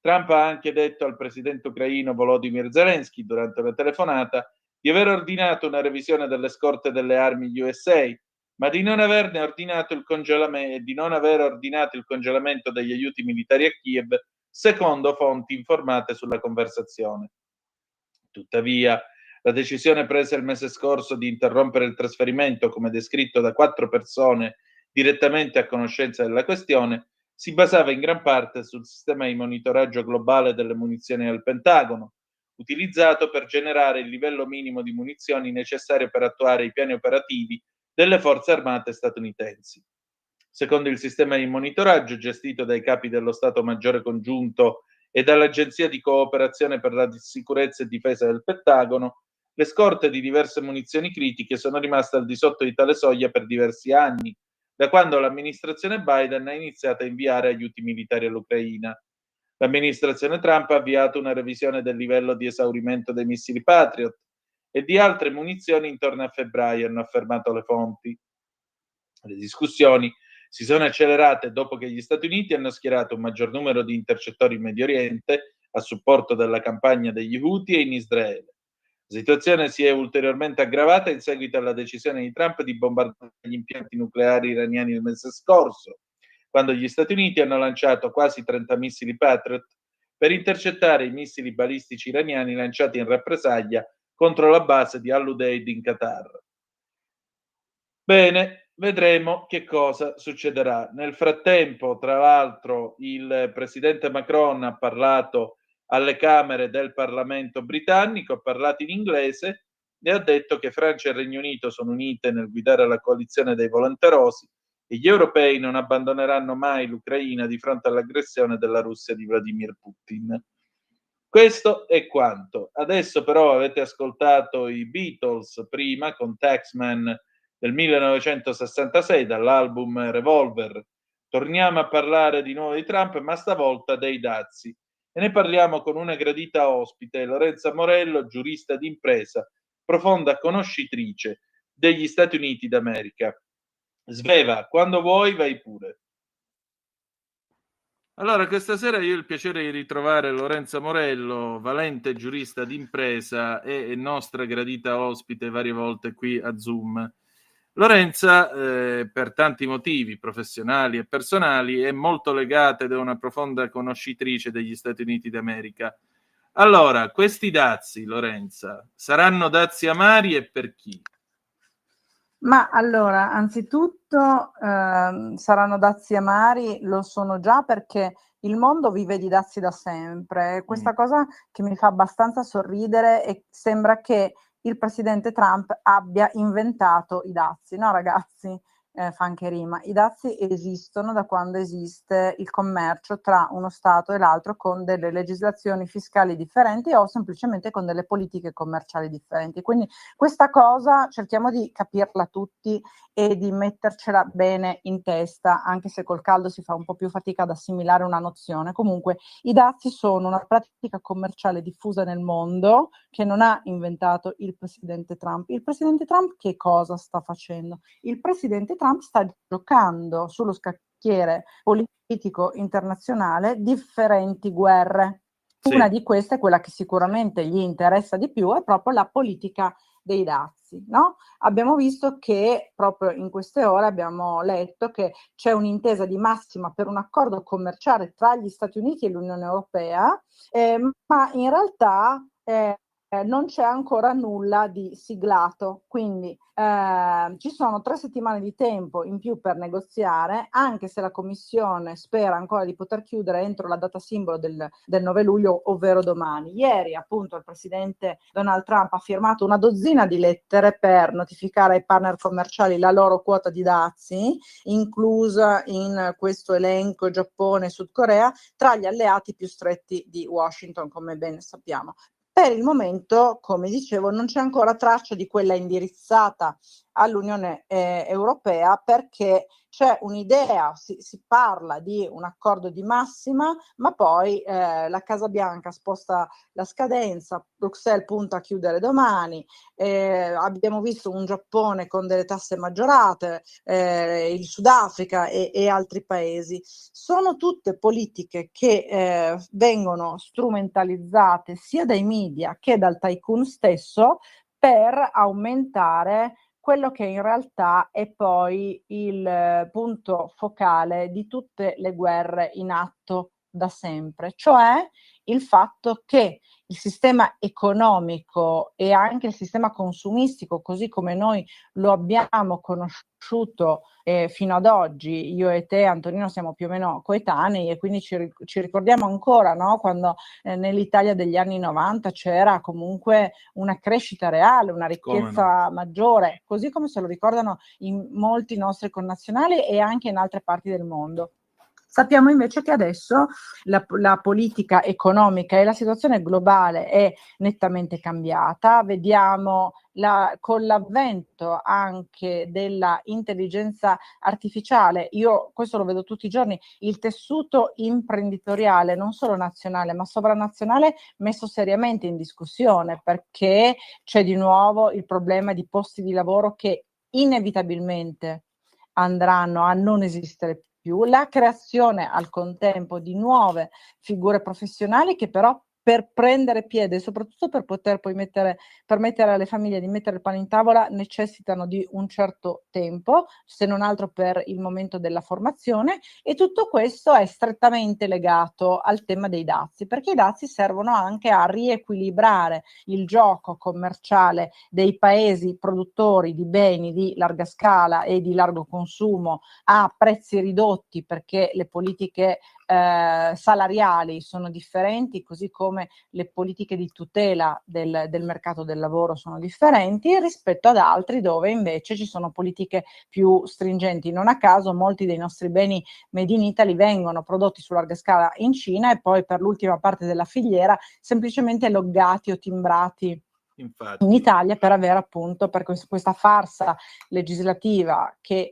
Trump ha anche detto al presidente ucraino Volodymyr Zelensky durante una telefonata di aver ordinato una revisione delle scorte delle armi USA, ma di non averne ordinato il congelamento, di non aver ordinato il congelamento degli aiuti militari a Kiev, secondo fonti informate sulla conversazione. Tuttavia, la decisione presa il mese scorso di interrompere il trasferimento, come descritto da 4 persone direttamente a conoscenza della questione, si basava in gran parte sul sistema di monitoraggio globale delle munizioni al Pentagono, utilizzato per generare il livello minimo di munizioni necessario per attuare i piani operativi delle forze armate statunitensi. Secondo il sistema di monitoraggio gestito dai capi dello Stato Maggiore Congiunto e dall'Agenzia di Cooperazione per la Sicurezza e Difesa del Pentagono, le scorte di diverse munizioni critiche sono rimaste al di sotto di tale soglia per diversi anni, da quando l'amministrazione Biden ha iniziato a inviare aiuti militari all'Ucraina. L'amministrazione Trump ha avviato una revisione del livello di esaurimento dei missili Patriot e di altre munizioni intorno a febbraio, hanno affermato le fonti. Le discussioni si sono accelerate dopo che gli Stati Uniti hanno schierato un maggior numero di intercettori in Medio Oriente a supporto della campagna degli Houthi e in Israele. La situazione si è ulteriormente aggravata in seguito alla decisione di Trump di bombardare gli impianti nucleari iraniani il mese scorso, quando gli Stati Uniti hanno lanciato quasi 30 missili Patriot per intercettare i missili balistici iraniani lanciati in rappresaglia contro la base di Al-Udeid in Qatar. Bene, vedremo che cosa succederà. Nel frattempo, tra l'altro, il presidente Macron ha parlato alle Camere del Parlamento britannico, ha parlato in inglese e ha detto che Francia e Regno Unito sono unite nel guidare la coalizione dei volenterosi e gli europei non abbandoneranno mai l'Ucraina di fronte all'aggressione della Russia di Vladimir Putin. Questo è quanto. Adesso però avete ascoltato i Beatles prima con Taxman del 1966 dall'album Revolver. Torniamo a parlare di nuovo di Trump, ma stavolta dei dazi. E ne parliamo con una gradita ospite, Lorenza Morello, giurista d'impresa, profonda conoscitrice degli Stati Uniti d'America. Sveva, quando vuoi vai pure. Allora, questa sera io ho il piacere di ritrovare Lorenza Morello, valente giurista d'impresa e nostra gradita ospite varie volte qui a Zoom. Lorenza, per tanti motivi professionali e personali, è molto legata ed è una profonda conoscitrice degli Stati Uniti d'America. Allora, questi dazi, Lorenza, saranno dazi amari e per chi? Ma allora, anzitutto saranno dazi amari, lo sono già perché il mondo vive di dazi da sempre. Questa cosa che mi fa abbastanza sorridere e sembra che il presidente Trump abbia inventato i dazi, no ragazzi? Fa anche rima. I dazi esistono da quando esiste il commercio tra uno Stato e l'altro con delle legislazioni fiscali differenti o semplicemente con delle politiche commerciali differenti. Quindi questa cosa cerchiamo di capirla tutti e di mettercela bene in testa, anche se col caldo si fa un po' più fatica ad assimilare una nozione. Comunque i dazi sono una pratica commerciale diffusa nel mondo che non ha inventato il presidente Trump. Il presidente Trump che cosa sta facendo? Il presidente Trump sta giocando sullo scacchiere politico internazionale differenti guerre. Sì. Una di queste, quella che sicuramente gli interessa di più, è proprio la politica dei dazi, no? Abbiamo visto che proprio in queste ore abbiamo letto che c'è un'intesa di massima per un accordo commerciale tra gli Stati Uniti e l'Unione Europea, ma in realtà non c'è ancora nulla di siglato, quindi ci sono 3 settimane di tempo in più per negoziare, anche se la Commissione spera ancora di poter chiudere entro la data simbolo del 9 luglio, ovvero domani. Ieri appunto il presidente Donald Trump ha firmato una dozzina di lettere per notificare ai partner commerciali la loro quota di dazi, inclusa in questo elenco Giappone e Sud Corea, tra gli alleati più stretti di Washington, come ben sappiamo. Per il momento, come dicevo, non c'è ancora traccia di quella indirizzata all'Unione Europea perché c'è un'idea, si parla di un accordo di massima, ma poi la Casa Bianca sposta la scadenza, Bruxelles punta a chiudere domani, abbiamo visto un Giappone con delle tasse maggiorate, il Sudafrica e altri paesi. Sono tutte politiche che vengono strumentalizzate sia dai media che dal tycoon stesso per aumentare quello che in realtà è poi il punto focale di tutte le guerre in atto da sempre, cioè il fatto che il sistema economico e anche il sistema consumistico, così come noi lo abbiamo conosciuto fino ad oggi, io e te Antonino siamo più o meno coetanei e quindi ci ricordiamo ancora, no? Quando nell'Italia degli anni 90 c'era comunque una crescita reale, una ricchezza maggiore, così come se lo ricordano in molti nostri connazionali e anche in altre parti del mondo. Sappiamo invece che adesso la politica economica e la situazione globale è nettamente cambiata. Vediamo con l'avvento anche della intelligenza artificiale, io questo lo vedo tutti i giorni, il tessuto imprenditoriale non solo nazionale ma sovranazionale messo seriamente in discussione perché c'è di nuovo il problema di posti di lavoro che inevitabilmente andranno a non esistere più, la creazione al contempo di nuove figure professionali che però per prendere piede e soprattutto per poter poi permettere alle famiglie di mettere il pane in tavola necessitano di un certo tempo, se non altro per il momento della formazione, e tutto questo è strettamente legato al tema dei dazi, perché i dazi servono anche a riequilibrare il gioco commerciale dei paesi produttori di beni di larga scala e di largo consumo a prezzi ridotti, perché le politiche salariali sono differenti, così come le politiche di tutela del mercato del lavoro sono differenti rispetto ad altri dove invece ci sono politiche più stringenti. Non a caso molti dei nostri beni made in Italy vengono prodotti su larga scala in Cina e poi per l'ultima parte della filiera semplicemente loggati o timbrati Infatti. in Italia per avere appunto per questa farsa legislativa che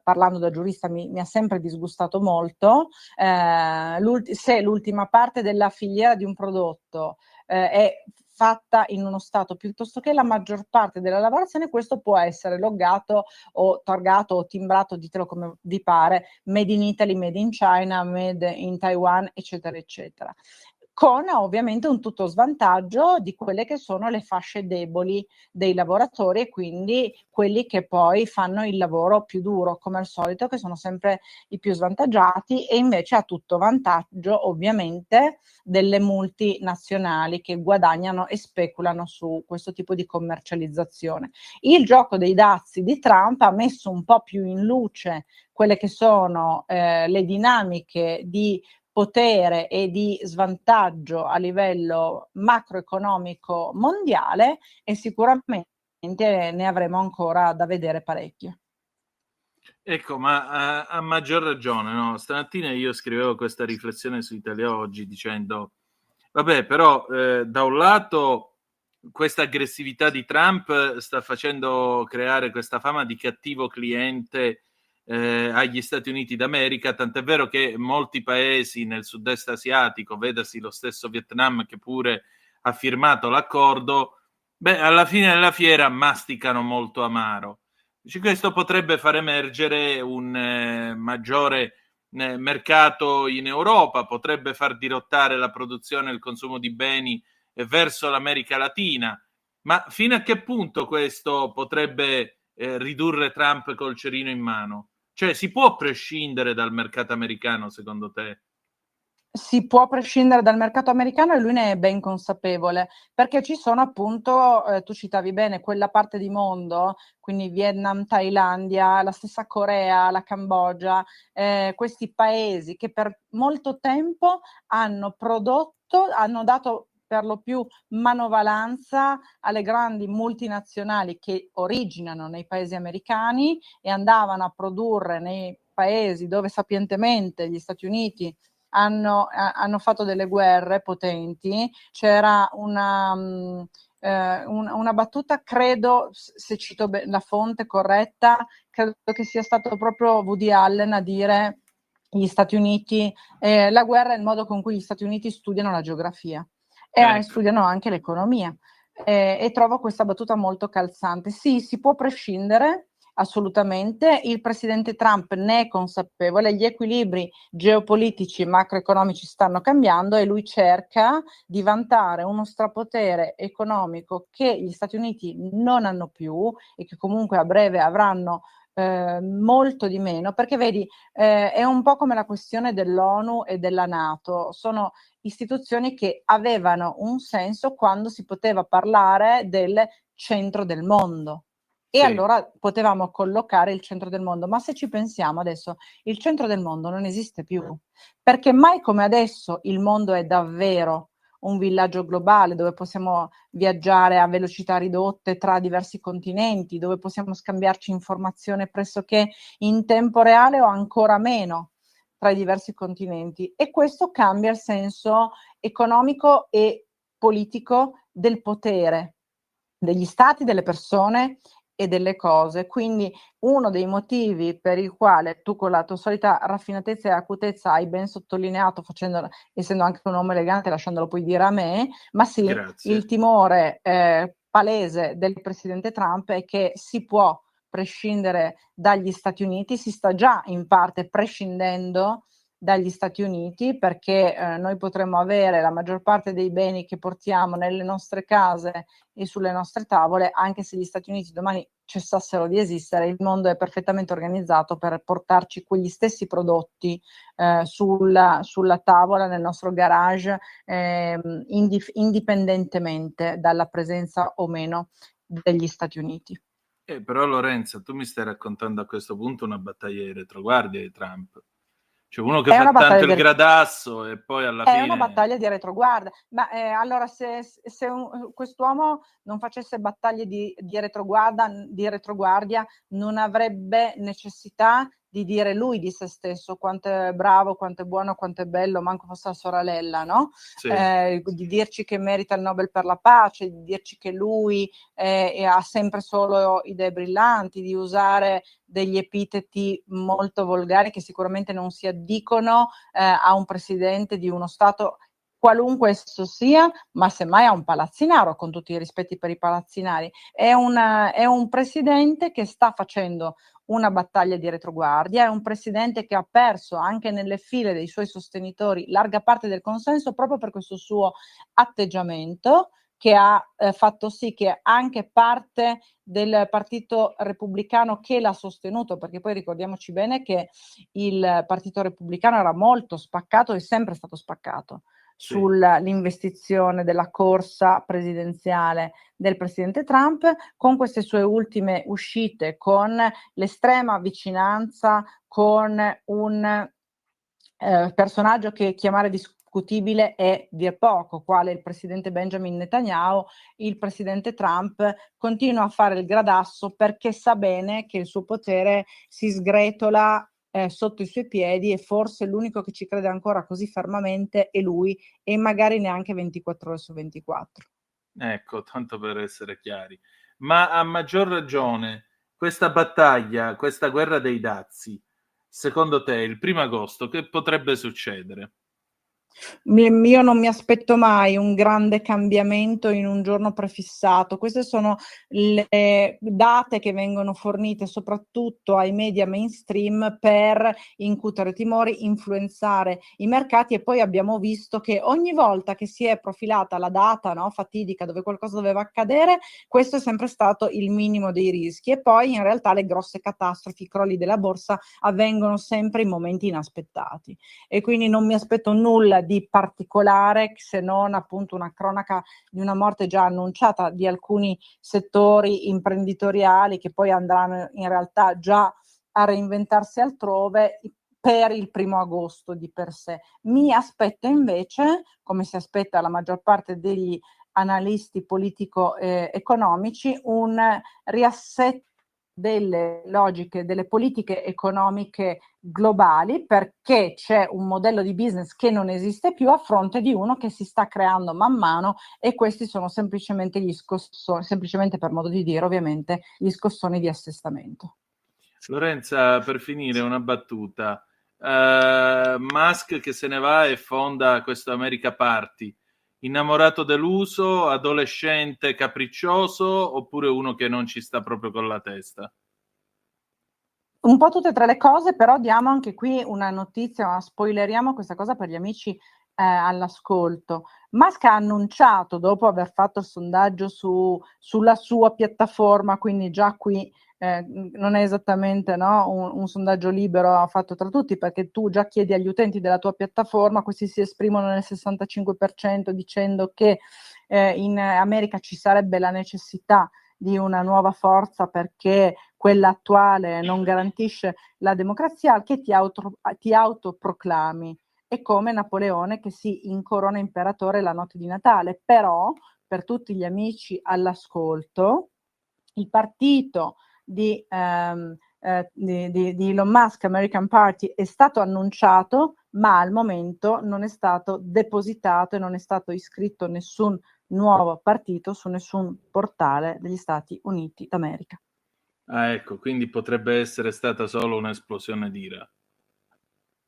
parlando da giurista mi ha sempre disgustato molto. Se l'ultima parte della filiera di un prodotto è fatta in uno stato piuttosto che la maggior parte della lavorazione, questo può essere loggato o targato o timbrato, ditelo come vi pare, made in Italy, made in China, made in Taiwan, eccetera, eccetera, con ovviamente un tutto svantaggio di quelle che sono le fasce deboli dei lavoratori e quindi quelli che poi fanno il lavoro più duro, come al solito, che sono sempre i più svantaggiati, e invece a tutto vantaggio ovviamente delle multinazionali che guadagnano e speculano su questo tipo di commercializzazione. Il gioco dei dazi di Trump ha messo un po' più in luce quelle che sono le dinamiche di potere e di svantaggio a livello macroeconomico mondiale, e sicuramente ne avremo ancora da vedere parecchio. Ecco, ma a maggior ragione, no? Stamattina io scrivevo questa riflessione su Italia Oggi dicendo, vabbè, però da un lato questa aggressività di Trump sta facendo creare questa fama di cattivo cliente agli Stati Uniti d'America, tant'è vero che molti paesi nel sud-est asiatico, vedasi lo stesso Vietnam che pure ha firmato l'accordo, alla fine della fiera masticano molto amaro. Questo potrebbe far emergere un maggiore mercato in Europa, potrebbe far dirottare la produzione e il consumo di beni verso l'America Latina, ma fino a che punto questo potrebbe ridurre Trump col cerino in mano? Cioè, si può prescindere dal mercato americano, secondo te? Si può prescindere dal mercato americano e lui ne è ben consapevole, perché ci sono appunto, tu citavi bene, quella parte di mondo, quindi Vietnam, Thailandia, la stessa Corea, la Cambogia, questi paesi che per molto tempo hanno dato per lo più manovalanza alle grandi multinazionali che originano nei paesi americani e andavano a produrre nei paesi dove sapientemente gli Stati Uniti hanno fatto delle guerre potenti. C'era una battuta, credo, se cito la fonte corretta, credo che sia stato proprio Woody Allen a dire gli Stati Uniti, la guerra è il modo con cui gli Stati Uniti studiano la geografia e studiano anche l'economia, e trovo questa battuta molto calzante. Sì, si può prescindere assolutamente, il presidente Trump ne è consapevole, gli equilibri geopolitici e macroeconomici stanno cambiando e lui cerca di vantare uno strapotere economico che gli Stati Uniti non hanno più e che comunque a breve avranno molto di meno, perché vedi, è un po' come la questione dell'ONU e della NATO, sono istituzioni che avevano un senso quando si poteva parlare del centro del mondo. E allora potevamo collocare il centro del mondo, ma se ci pensiamo adesso, il centro del mondo non esiste più, perché mai come adesso il mondo è davvero un villaggio globale dove possiamo viaggiare a velocità ridotte tra diversi continenti, dove possiamo scambiarci informazione pressoché in tempo reale o ancora meno tra i diversi continenti, e questo cambia il senso economico e politico del potere degli stati, delle persone e delle cose. Quindi uno dei motivi per il quale tu con la tua solita raffinatezza e acutezza hai ben sottolineato, essendo anche un uomo elegante, lasciandolo poi dire a me, ma sì, Grazie. il timore palese del presidente Trump è che si può prescindere dagli Stati Uniti, si sta già in parte prescindendo dagli Stati Uniti, perché noi potremmo avere la maggior parte dei beni che portiamo nelle nostre case e sulle nostre tavole, anche se gli Stati Uniti domani cessassero di esistere, il mondo è perfettamente organizzato per portarci quegli stessi prodotti sulla tavola, nel nostro garage, indipendentemente dalla presenza o meno degli Stati Uniti. Però Lorenza, tu mi stai raccontando a questo punto una battaglia di retroguardia di Trump. Cioè uno che fa tanto il gradasso e poi alla fine... È una battaglia di retroguardia. Ma allora se quest'uomo non facesse battaglie di retroguardia, non avrebbe necessità di dire lui di se stesso quanto è bravo, quanto è buono, quanto è bello, manco fosse la sorella, no? Sì. Di dirci che merita il Nobel per la pace, di dirci che lui ha sempre solo idee brillanti, di usare degli epiteti molto volgari che sicuramente non si addicono a un presidente di uno Stato qualunque esso sia, ma semmai a un palazzinaro, con tutti i rispetti per i palazzinari. È un presidente che sta facendo una battaglia di retroguardia, è un presidente che ha perso anche nelle file dei suoi sostenitori larga parte del consenso proprio per questo suo atteggiamento, che ha fatto sì che anche parte del Partito Repubblicano che l'ha sostenuto, perché poi ricordiamoci bene che il Partito Repubblicano era molto spaccato, è sempre stato spaccato sull'investizione della corsa presidenziale del presidente Trump. Con queste sue ultime uscite, con l'estrema vicinanza con un personaggio che chiamare discutibile è dir poco, quale il presidente Benjamin Netanyahu, il presidente Trump continua a fare il gradasso perché sa bene che il suo potere si sgretola sotto i suoi piedi, e forse l'unico che ci crede ancora così fermamente è lui, e magari neanche 24 ore su 24. Ecco, tanto per essere chiari. Ma a maggior ragione, questa battaglia, questa guerra dei dazi, secondo te il 1° agosto che potrebbe succedere? Io non mi aspetto mai un grande cambiamento in un giorno prefissato. Queste sono le date che vengono fornite soprattutto ai media mainstream per incutere timori, influenzare i mercati, e poi abbiamo visto che ogni volta che si è profilata la data, no, fatidica, dove qualcosa doveva accadere, questo è sempre stato il minimo dei rischi, e poi in realtà le grosse catastrofi, i crolli della borsa avvengono sempre in momenti inaspettati, e quindi non mi aspetto nulla di particolare, se non appunto una cronaca di una morte già annunciata di alcuni settori imprenditoriali che poi andranno in realtà già a reinventarsi altrove per il 1° agosto di per sé. Mi aspetto invece, come si aspetta la maggior parte degli analisti politico-economici, un riassetto delle logiche, delle politiche economiche globali, perché c'è un modello di business che non esiste più a fronte di uno che si sta creando man mano, e questi sono semplicemente gli scossoni, semplicemente per modo di dire ovviamente, gli scossoni di assestamento. Lorenza, per finire una battuta. Musk che se ne va e fonda questo America Party. Innamorato deluso, adolescente capriccioso, oppure uno che non ci sta proprio con la testa? Un po' tutte e tre le cose, però diamo anche qui una notizia, spoileriamo questa cosa per gli amici all'ascolto. Musk ha annunciato, dopo aver fatto il sondaggio sulla sua piattaforma, quindi già qui non è esattamente, no, un sondaggio libero fatto tra tutti, perché tu già chiedi agli utenti della tua piattaforma, questi si esprimono nel 65% dicendo che in America ci sarebbe la necessità di una nuova forza perché quella attuale non garantisce la democrazia, che ti autoproclami. È come Napoleone che si incorona imperatore la notte di Natale. Però, per tutti gli amici all'ascolto, il partito di Elon Musk, American Party, è stato annunciato, ma al momento non è stato depositato e non è stato iscritto nessun nuovo partito su nessun portale degli Stati Uniti d'America. Ah, ecco, quindi potrebbe essere stata solo un'esplosione d'ira.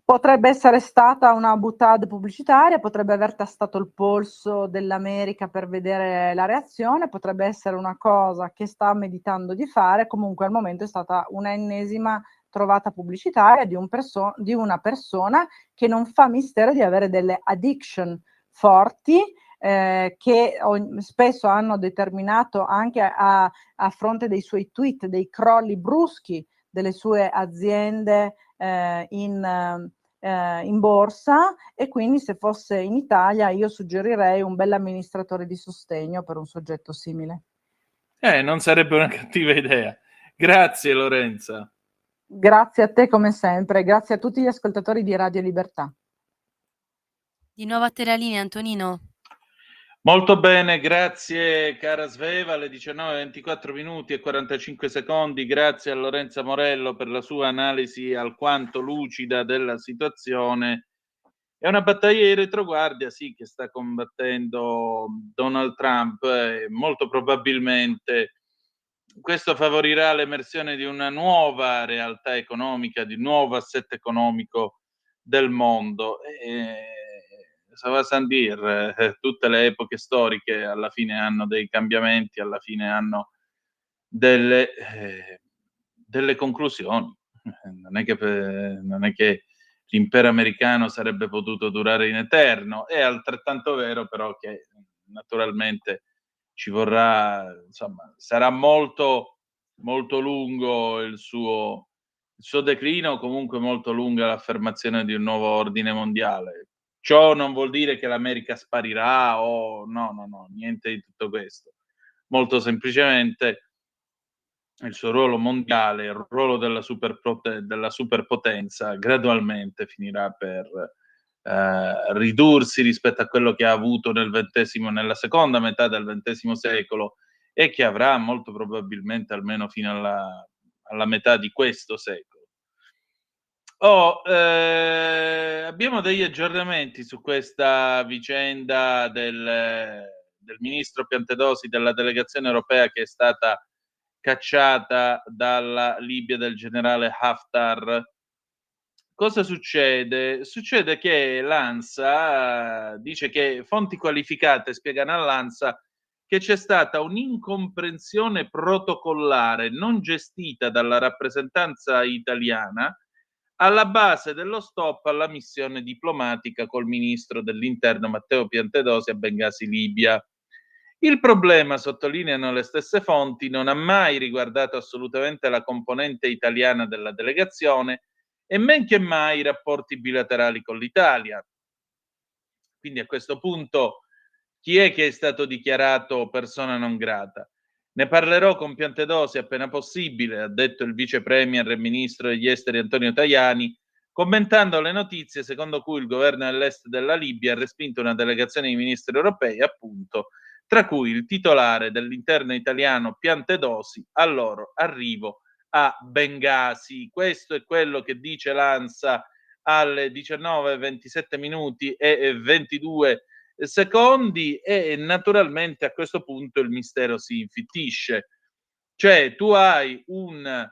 Potrebbe essere stata una boutade pubblicitaria, potrebbe aver tastato il polso dell'America per vedere la reazione, potrebbe essere una cosa che sta meditando di fare. Comunque al momento è stata un'ennesima trovata pubblicitaria di una persona che non fa mistero di avere delle addiction forti, che spesso hanno determinato anche a fronte dei suoi tweet dei crolli bruschi delle sue aziende in borsa, e quindi se fosse in Italia io suggerirei un bel amministratore di sostegno per un soggetto simile. Non sarebbe una cattiva idea. Grazie Lorenza. Grazie a te come sempre, grazie a tutti gli ascoltatori di Radio Libertà. Di nuovo a te la linea, Antonino. Molto bene, grazie cara Sveva, alle 19:24 minuti e 45 secondi, grazie a Lorenza Morello per la sua analisi alquanto lucida della situazione. È una battaglia di retroguardia, sì, che sta combattendo Donald Trump, e molto probabilmente questo favorirà l'emersione di una nuova realtà economica, di un nuovo assetto economico del mondo. Ça va sans dire, tutte le epoche storiche alla fine hanno dei cambiamenti, alla fine hanno delle conclusioni. Non è che l'impero americano sarebbe potuto durare in eterno. È altrettanto vero però che naturalmente ci vorrà, insomma, sarà molto, molto lungo il suo declino, comunque molto lunga l'affermazione di un nuovo ordine mondiale. Ciò non vuol dire che l'America sparirà o no, niente di tutto questo. Molto semplicemente il suo ruolo mondiale, il ruolo della superpotenza gradualmente finirà per ridursi rispetto a quello che ha avuto nella seconda metà del XX secolo e che avrà molto probabilmente almeno fino alla metà di questo secolo. Abbiamo degli aggiornamenti su questa vicenda del ministro Piantedosi, della delegazione europea che è stata cacciata dalla Libia del generale Haftar. Cosa succede? Succede che l'ANSA dice che fonti qualificate spiegano all'ANSA che c'è stata un'incomprensione protocollare non gestita dalla rappresentanza italiana alla base dello stop alla missione diplomatica col ministro dell'interno Matteo Piantedosi a Bengasi, Libia. Il problema, sottolineano le stesse fonti, non ha mai riguardato assolutamente la componente italiana della delegazione e men che mai i rapporti bilaterali con l'Italia. Quindi a questo punto chi è che è stato dichiarato persona non grata? Ne parlerò con Piantedosi appena possibile, ha detto il vice premier e ministro degli esteri Antonio Tajani, commentando le notizie secondo cui il governo dell'est della Libia ha respinto una delegazione di ministri europei, appunto, tra cui il titolare dell'interno italiano Piantedosi al loro arrivo a Bengasi. Questo è quello che dice l'ANSA alle 19:27 minuti e 22 secondi e naturalmente a questo punto il mistero si infittisce. Cioè tu hai un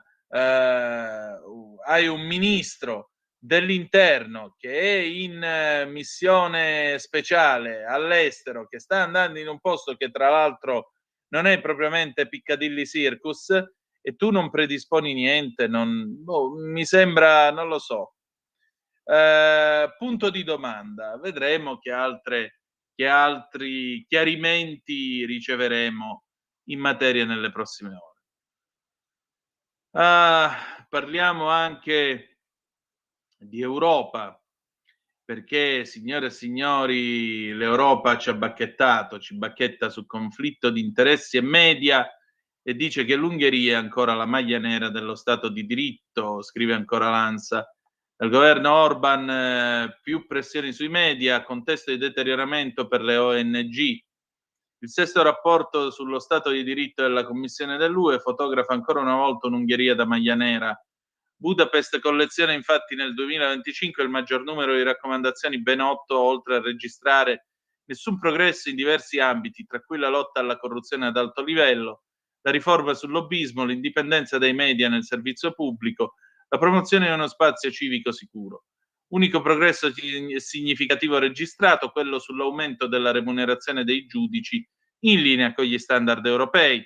ministro dell'interno che è in missione speciale all'estero, che sta andando in un posto che tra l'altro non è propriamente Piccadilly Circus, e tu non predisponi niente, mi sembra, non lo so. Punto di domanda, vedremo che altri chiarimenti riceveremo in materia nelle prossime ore. Parliamo anche di Europa, perché signore e signori l'Europa ci bacchetta sul conflitto di interessi e media e dice che l'Ungheria è ancora la maglia nera dello Stato di diritto, scrive ancora l'ANSA. Dal governo Orban più pressioni sui media, contesto di deterioramento per le ONG. Il sesto rapporto sullo Stato di diritto della Commissione dell'UE fotografa ancora una volta un'Ungheria da maglia nera. Budapest colleziona infatti nel 2025 il maggior numero di raccomandazioni, ben 8, oltre a registrare nessun progresso in diversi ambiti, tra cui la lotta alla corruzione ad alto livello, la riforma sul lobbismo, l'indipendenza dei media nel servizio pubblico, la promozione di uno spazio civico sicuro. Unico progresso significativo registrato, quello sull'aumento della remunerazione dei giudici in linea con gli standard europei.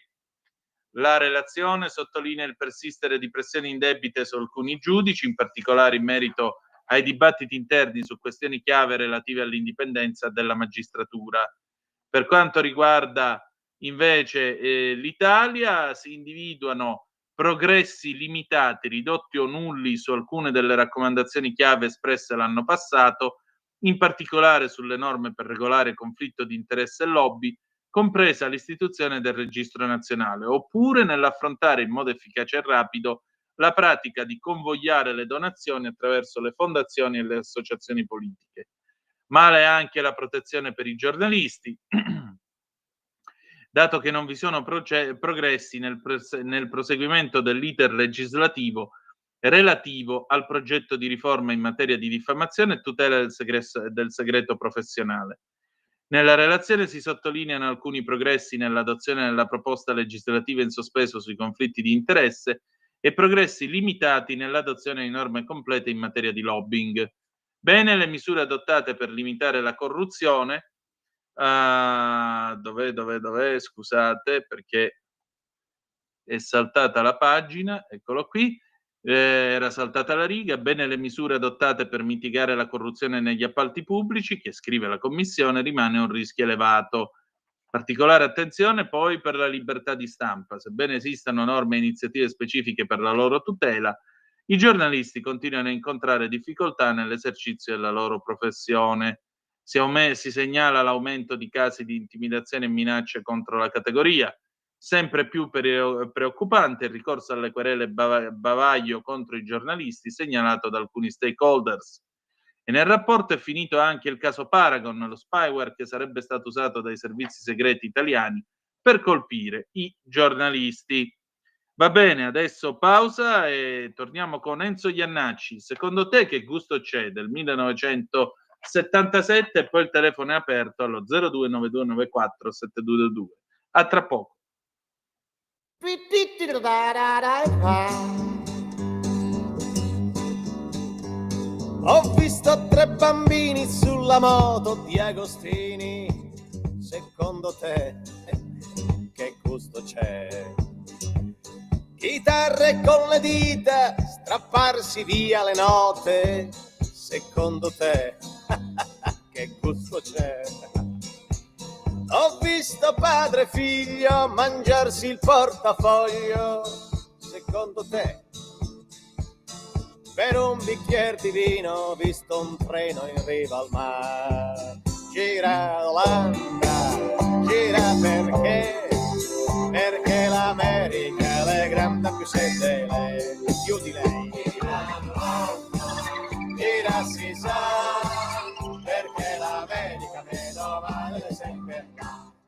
La relazione sottolinea il persistere di pressioni indebite su alcuni giudici, in particolare in merito ai dibattiti interni su questioni chiave relative all'indipendenza della magistratura. Per quanto riguarda invece l'Italia, si individuano progressi limitati, ridotti o nulli su alcune delle raccomandazioni chiave espresse l'anno passato, in particolare sulle norme per regolare il conflitto di interesse e lobby, compresa l'istituzione del registro nazionale, oppure nell'affrontare in modo efficace e rapido la pratica di convogliare le donazioni attraverso le fondazioni e le associazioni politiche. Male anche la protezione per i giornalisti, dato che non vi sono progressi nel proseguimento dell'iter legislativo relativo al progetto di riforma in materia di diffamazione e tutela del segreto professionale. Nella relazione si sottolineano alcuni progressi nell'adozione della proposta legislativa in sospeso sui conflitti di interesse e progressi limitati nell'adozione di norme complete in materia di lobbying. Bene le misure adottate per limitare la corruzione. Dov'è? Scusate, perché è saltata la pagina, eccolo qui. Era saltata la riga. Bene le misure adottate per mitigare la corruzione negli appalti pubblici, che scrive la Commissione, rimane un rischio elevato. Particolare attenzione poi per la libertà di stampa. Sebbene esistano norme e iniziative specifiche per la loro tutela, i giornalisti continuano a incontrare difficoltà nell'esercizio della loro professione. Si segnala l'aumento di casi di intimidazione e minacce contro la categoria. Sempre più preoccupante il ricorso alle querele bavaglio contro i giornalisti segnalato da alcuni stakeholders. E nel rapporto è finito anche il caso Paragon, lo spyware che sarebbe stato usato dai servizi segreti italiani per colpire i giornalisti. Va bene, adesso pausa e torniamo con Enzo Iannacci. Secondo te che gusto c'è del 1977? E poi il telefono è aperto allo 0292947222. A tra poco. Ho visto 3 bambini sulla moto di Agostini. Secondo te che gusto c'è? Chitarre con le dita, strapparsi via le note. Secondo te che gusto c'è? Ho visto padre e figlio mangiarsi il portafoglio. Secondo te? Per un bicchiere di vino ho visto un treno in riva al mare. Gira l'Olanda, gira perché l'America le grande più sente lei, più di lei. Gira si sa, perché l'America meno male sempre.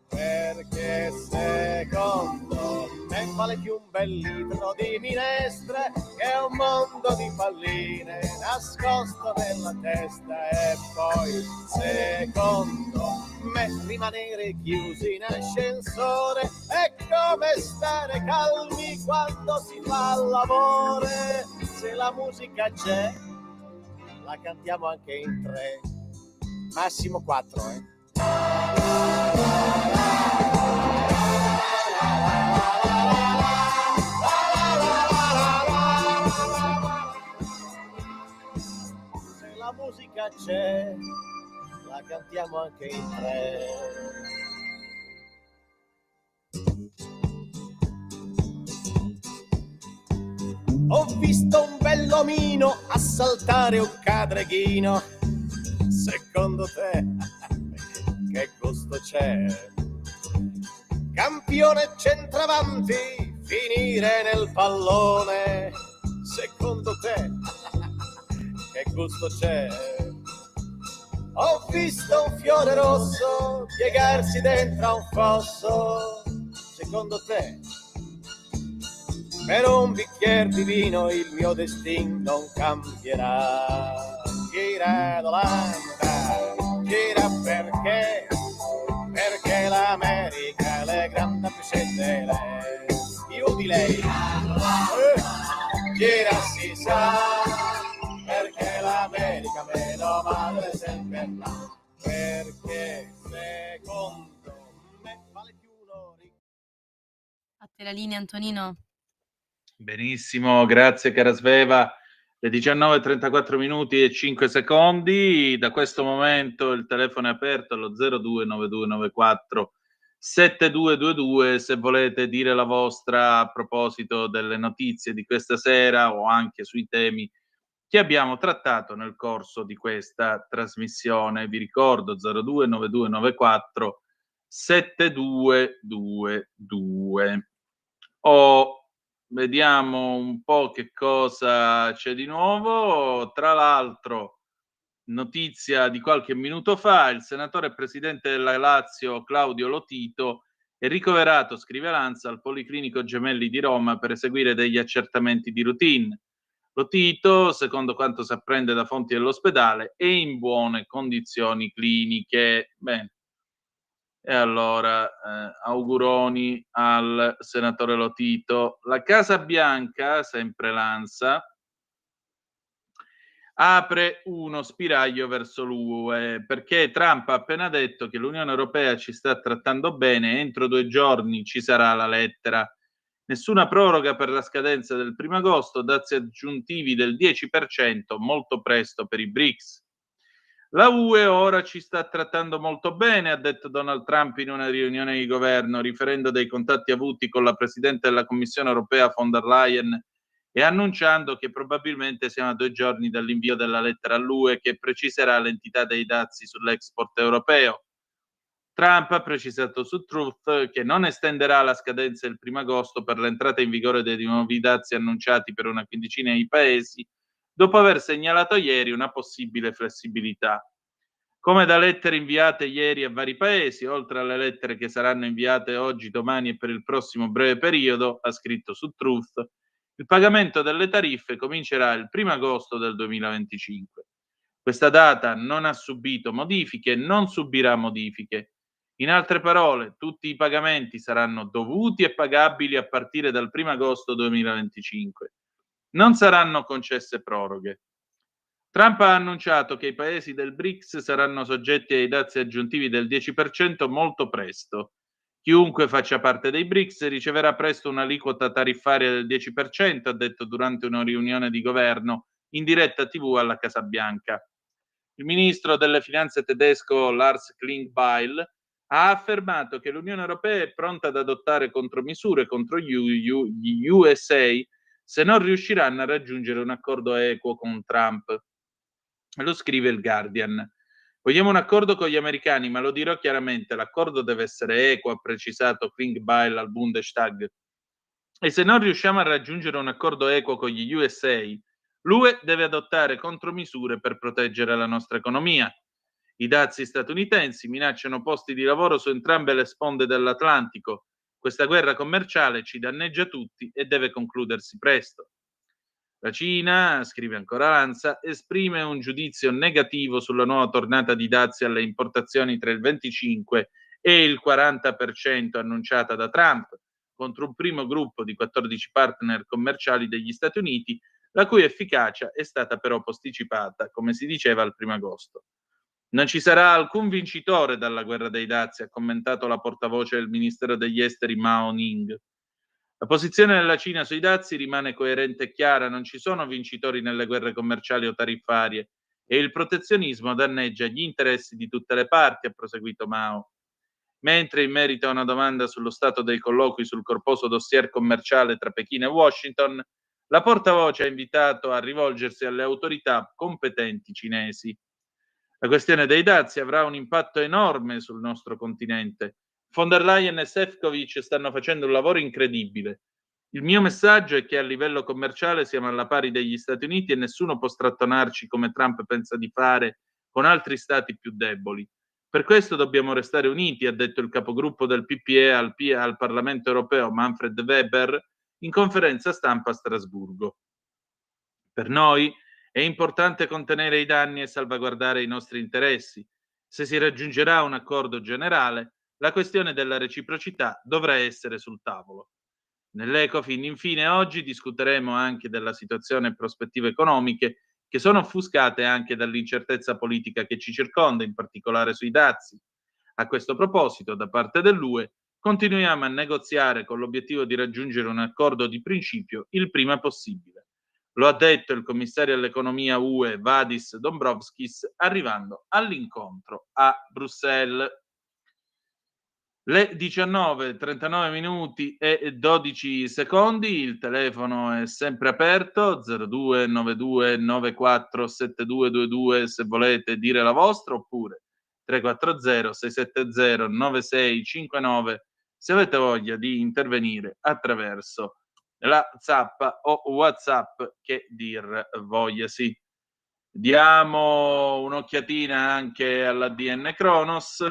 Perché secondo me vale più un bel litro di minestre che un mondo di palline nascosto nella testa. E poi secondo me rimanere chiusi in ascensore è come stare calmi quando si fa l'amore. Se la musica c'è la cantiamo anche in 3, massimo 4, Se la musica c'è, la cantiamo anche in 3. Ho visto un bell'omino assaltare un cadreghino. Secondo te che gusto c'è? Campione centravanti, finire nel pallone. Secondo te che gusto c'è? Ho visto un fiore rosso piegarsi dentro a un fosso. Secondo te? Per un bicchiere di vino il mio destino non cambierà. Gira l'Olanda, gira perché l'America le grande più sente lei, più di lei. Gira si sa, perché l'America meno male sempre là. Perché secondo me vale più uno. La linea, Antonino. Benissimo, grazie cara Sveva. Le 19:34 minuti e 5 secondi. Da questo momento il telefono è aperto allo 029294 7222 se volete dire la vostra a proposito delle notizie di questa sera o anche sui temi che abbiamo trattato nel corso di questa trasmissione. Vi ricordo 029294 7222. Vediamo un po' che cosa c'è di nuovo. Tra l'altro, notizia di qualche minuto fa, il senatore e presidente della Lazio Claudio Lotito è ricoverato, scrive l'ANSA, al Policlinico Gemelli di Roma per eseguire degli accertamenti di routine. Lotito, secondo quanto si apprende da fonti dell'ospedale, è in buone condizioni cliniche. Bene. E allora, auguroni al senatore Lotito. La Casa Bianca, sempre l'ANSA, apre uno spiraglio verso l'UE perché Trump ha appena detto che l'Unione Europea ci sta trattando bene, entro 2 giorni ci sarà la lettera. Nessuna proroga per la scadenza del 1 agosto, dazi aggiuntivi del 10%, molto presto per i BRICS. La UE ora ci sta trattando molto bene, ha detto Donald Trump in una riunione di governo, riferendo dei contatti avuti con la Presidente della Commissione Europea von der Leyen e annunciando che probabilmente siamo a 2 giorni dall'invio della lettera all'UE che preciserà l'entità dei dazi sull'export europeo. Trump ha precisato su Truth che non estenderà la scadenza del 1 agosto per l'entrata in vigore dei nuovi dazi annunciati per una quindicina di paesi, dopo aver segnalato ieri una possibile flessibilità. Come da lettere inviate ieri a vari paesi, oltre alle lettere che saranno inviate oggi, domani e per il prossimo breve periodo, ha scritto su Truth, il pagamento delle tariffe comincerà il 1 agosto del 2025. Questa data non ha subito modifiche, non subirà modifiche. In altre parole, tutti i pagamenti saranno dovuti e pagabili a partire dal 1 agosto 2025. Non saranno concesse proroghe. Trump ha annunciato che i paesi del BRICS saranno soggetti ai dazi aggiuntivi del 10% molto presto. Chiunque faccia parte dei BRICS riceverà presto un'aliquota tariffaria del 10%, ha detto durante una riunione di governo in diretta TV alla Casa Bianca. Il ministro delle finanze tedesco Lars Klingbeil ha affermato che l'Unione Europea è pronta ad adottare contromisure contro gli USA se non riusciranno a raggiungere un accordo equo con Trump. Lo scrive il Guardian. Vogliamo un accordo con gli americani, ma lo dirò chiaramente, l'accordo deve essere equo, ha precisato Klingbeil al Bundestag. E se non riusciamo a raggiungere un accordo equo con gli USA, l'UE deve adottare contromisure per proteggere la nostra economia. I dazi statunitensi minacciano posti di lavoro su entrambe le sponde dell'Atlantico. Questa guerra commerciale ci danneggia tutti e deve concludersi presto. La Cina, scrive ancora l'ANSA, esprime un giudizio negativo sulla nuova tornata di dazi alle importazioni tra il 25 e il 40% annunciata da Trump contro un primo gruppo di 14 partner commerciali degli Stati Uniti, la cui efficacia è stata però posticipata, come si diceva, al 1 agosto. Non ci sarà alcun vincitore dalla guerra dei dazi, ha commentato la portavoce del Ministero degli Esteri Mao Ning. La posizione della Cina sui dazi rimane coerente e chiara, non ci sono vincitori nelle guerre commerciali o tariffarie e il protezionismo danneggia gli interessi di tutte le parti, ha proseguito Mao. Mentre in merito a una domanda sullo stato dei colloqui sul corposo dossier commerciale tra Pechino e Washington, la portavoce ha invitato a rivolgersi alle autorità competenti cinesi. La questione dei dazi avrà un impatto enorme sul nostro continente. Von der Leyen e Šefčovič stanno facendo un lavoro incredibile. Il mio messaggio è che a livello commerciale siamo alla pari degli Stati Uniti e nessuno può strattonarci come Trump pensa di fare con altri stati più deboli. Per questo dobbiamo restare uniti, ha detto il capogruppo del PPE al Parlamento europeo Manfred Weber in conferenza stampa a Strasburgo. Per noi è importante contenere i danni e salvaguardare i nostri interessi. Se si raggiungerà un accordo generale, la questione della reciprocità dovrà essere sul tavolo. Nell'Ecofin, infine, oggi discuteremo anche della situazione e prospettive economiche che sono offuscate anche dall'incertezza politica che ci circonda, in particolare sui dazi. A questo proposito, da parte dell'UE, Continuiamo a negoziare con l'obiettivo di raggiungere un accordo di principio il prima possibile. Lo ha detto il commissario all'economia UE Vadis Dombrovskis arrivando all'incontro a Bruxelles. Le 19:39 minuti e 12 secondi, il telefono è sempre aperto, 0292 94 7222 se volete dire la vostra, oppure 340 670 9659 se avete voglia di intervenire attraverso la zappa o WhatsApp, che dir vogliasi. Diamo un'occhiatina anche all'ADN Cronos.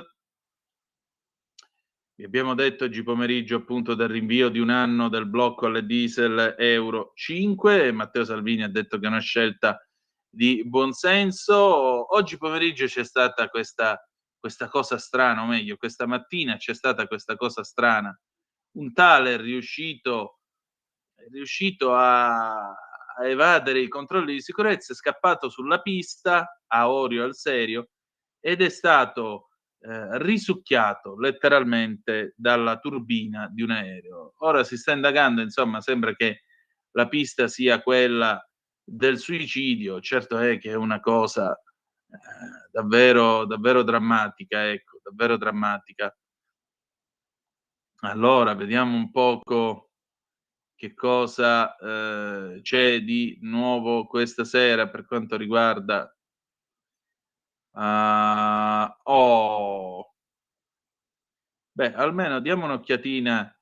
Vi abbiamo detto oggi pomeriggio appunto del rinvio di un anno del blocco alle diesel Euro 5 e Matteo Salvini ha detto che è una scelta di buonsenso. Oggi pomeriggio c'è stata questa cosa strana, o meglio, questa mattina c'è stata questa cosa strana. Un tale è riuscito a evadere i controlli di sicurezza, è scappato sulla pista a Orio al Serio ed è stato risucchiato letteralmente dalla turbina di un aereo. Ora si sta indagando, insomma, sembra che la pista sia quella del suicidio. Certo è che è una cosa davvero, davvero drammatica, ecco, davvero drammatica. Allora, vediamo un poco che cosa c'è di nuovo questa sera per quanto riguarda almeno diamo un'occhiatina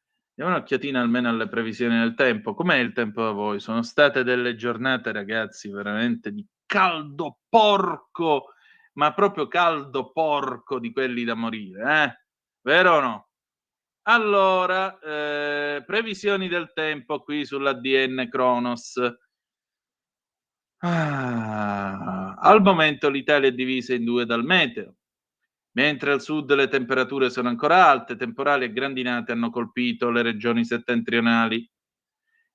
almeno alle previsioni del tempo. Com'è il tempo da voi? Sono state delle giornate, ragazzi, veramente di caldo porco, ma proprio caldo porco di quelli da morire, vero o no? Allora, previsioni del tempo qui sull'ADN Cronos. Al momento l'Italia è divisa in due dal meteo. Mentre al sud le temperature sono ancora alte, temporali e grandinate hanno colpito le regioni settentrionali.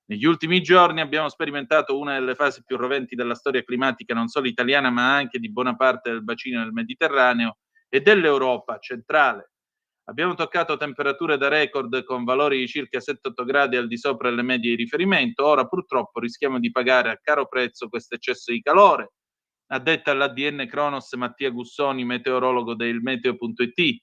Negli ultimi giorni abbiamo sperimentato una delle fasi più roventi della storia climatica non solo italiana, ma anche di buona parte del bacino del Mediterraneo e dell'Europa centrale. Abbiamo toccato temperature da record con valori di circa 7-8 gradi al di sopra delle medie di riferimento. Ora purtroppo rischiamo di pagare a caro prezzo questo eccesso di calore, ha detto all'ADN Cronos Mattia Gussoni, meteorologo del Meteo.it,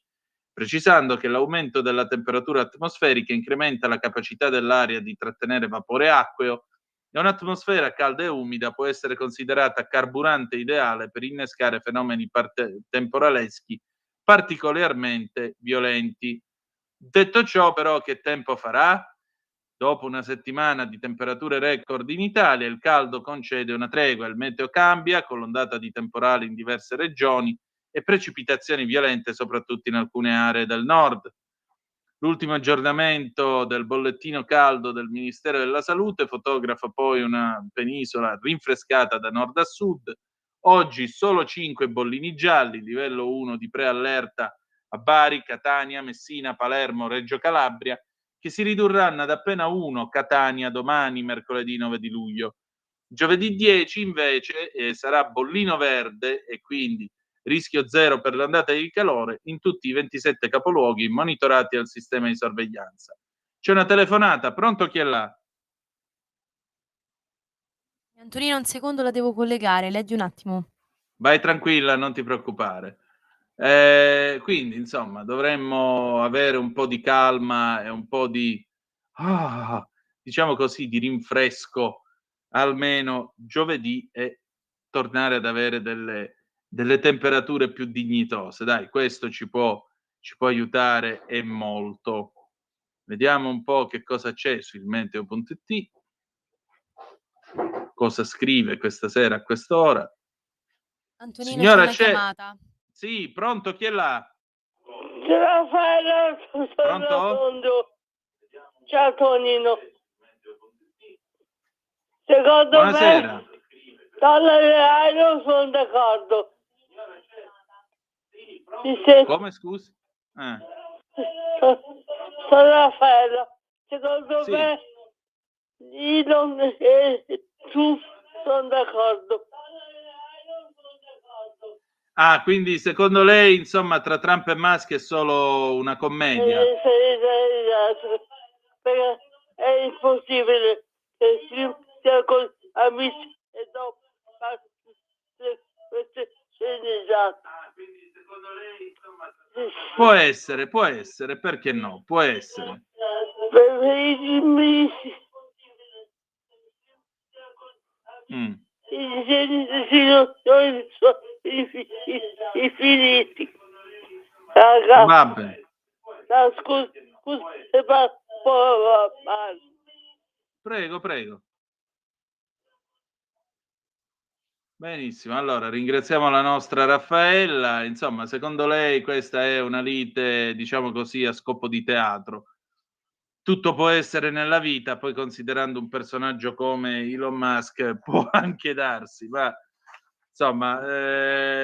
precisando che l'aumento della temperatura atmosferica incrementa la capacità dell'aria di trattenere vapore acqueo e un'atmosfera calda e umida può essere considerata carburante ideale per innescare fenomeni temporaleschi particolarmente violenti. Detto ciò, però, che tempo farà? Dopo una settimana di temperature record in Italia, il caldo concede una tregua, il meteo cambia con l'ondata di temporali in diverse regioni e precipitazioni violente soprattutto in alcune aree del nord. L'ultimo aggiornamento del bollettino caldo del Ministero della Salute fotografa poi una penisola rinfrescata da nord a sud. Oggi solo 5 bollini gialli, livello 1 di preallerta a Bari, Catania, Messina, Palermo, Reggio Calabria, che si ridurranno ad appena 1 Catania domani, mercoledì 9 di luglio. Giovedì 10 invece sarà bollino verde e quindi rischio zero per l'ondata di calore in tutti i 27 capoluoghi monitorati dal sistema di sorveglianza. C'è una telefonata, pronto, chi è là? Antonino, un secondo, la devo collegare, leggi un attimo. Vai tranquilla, non ti preoccupare. Quindi, insomma, dovremmo avere un po' di calma e un po' di, diciamo così, di rinfresco almeno giovedì e tornare ad avere delle temperature più dignitose. Dai, questo ci può aiutare e molto. Vediamo un po' che cosa c'è su il Meteo.it, cosa scrive questa sera a quest'ora. Antonino, Signora, c'è una chiamata. Sì, pronto, chi è là? Raffaella, Pronto? ciao Tonino. Secondo Buonasera. me Tollere non sono d'accordo. Come, scusi? Sono Raffaella. Secondo Sì. me Elon e tu sono d'accordo. Ah, quindi secondo lei, insomma, tra Trump e Musk è solo una commedia? Esatto, perché è impossibile che si sia con amici e dopo fare queste sceneggiate. Quindi secondo lei, insomma, può essere, perché no? Può essere. Infiniti. Vabbè. Scusa, Prego. Benissimo, allora ringraziamo la nostra Raffaella. Insomma, secondo lei questa è una lite, diciamo così, a scopo di teatro. Tutto può essere nella vita, poi considerando un personaggio come Elon Musk può anche darsi, ma insomma,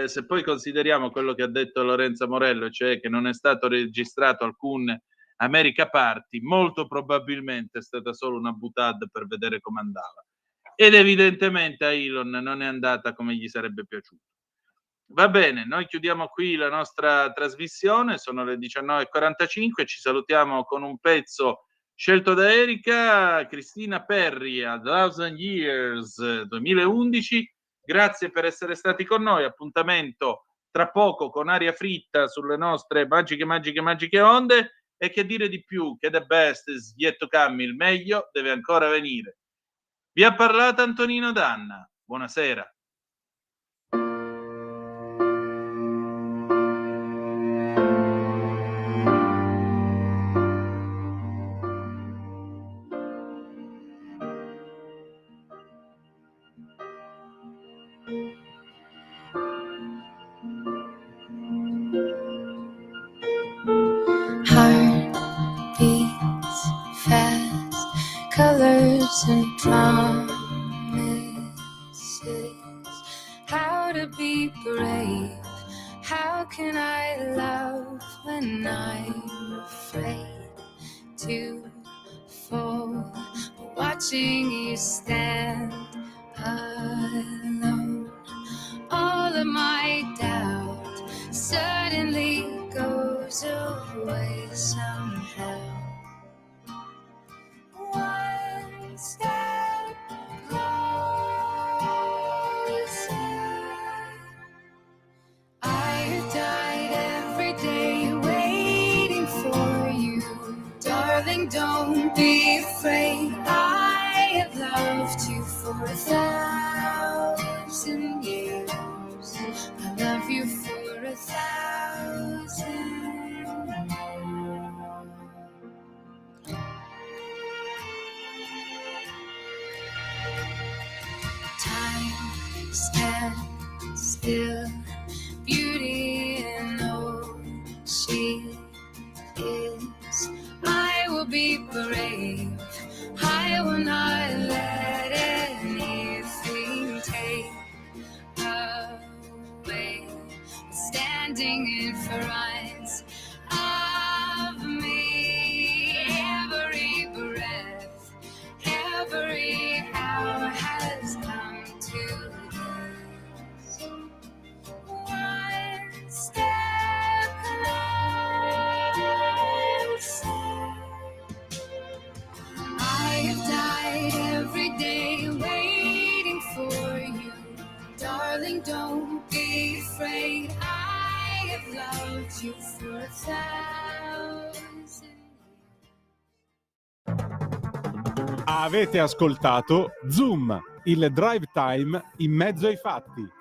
se poi consideriamo quello che ha detto Lorenzo Morello, cioè che non è stato registrato alcun America Party, molto probabilmente è stata solo una boutade per vedere come andava. Ed evidentemente a Elon non è andata come gli sarebbe piaciuto. Va bene, noi chiudiamo qui la nostra trasmissione, sono le 19:45, ci salutiamo con un pezzo scelto da Erika, Cristina Perri, A Thousand Years 2011. Grazie per essere stati con noi, appuntamento tra poco con Aria Fritta sulle nostre magiche onde, e che dire di più, che the best is yet to come, il meglio deve ancora venire. Vi ha parlato Antonino Danna, buonasera. Heart beats fast, colors and promises. How to be brave? How can I love when I'm afraid to fall? Watching you stand alone, all of my doubt suddenly goes away somehow. One step closer. I have died every day waiting for you. Darling, don't be afraid. I have loved you for 1,000 years. I love you for 1,000 more. Time stands still, beauty in all she is. I will be brave, I will not let anything take away. Standing in front of me, every breath, every hour has come to this. One step closer. I have died every day waiting for you. Darling, don't be afraid. I have loved you for 1,000. Avete ascoltato Zoom, il drive time in mezzo ai fatti.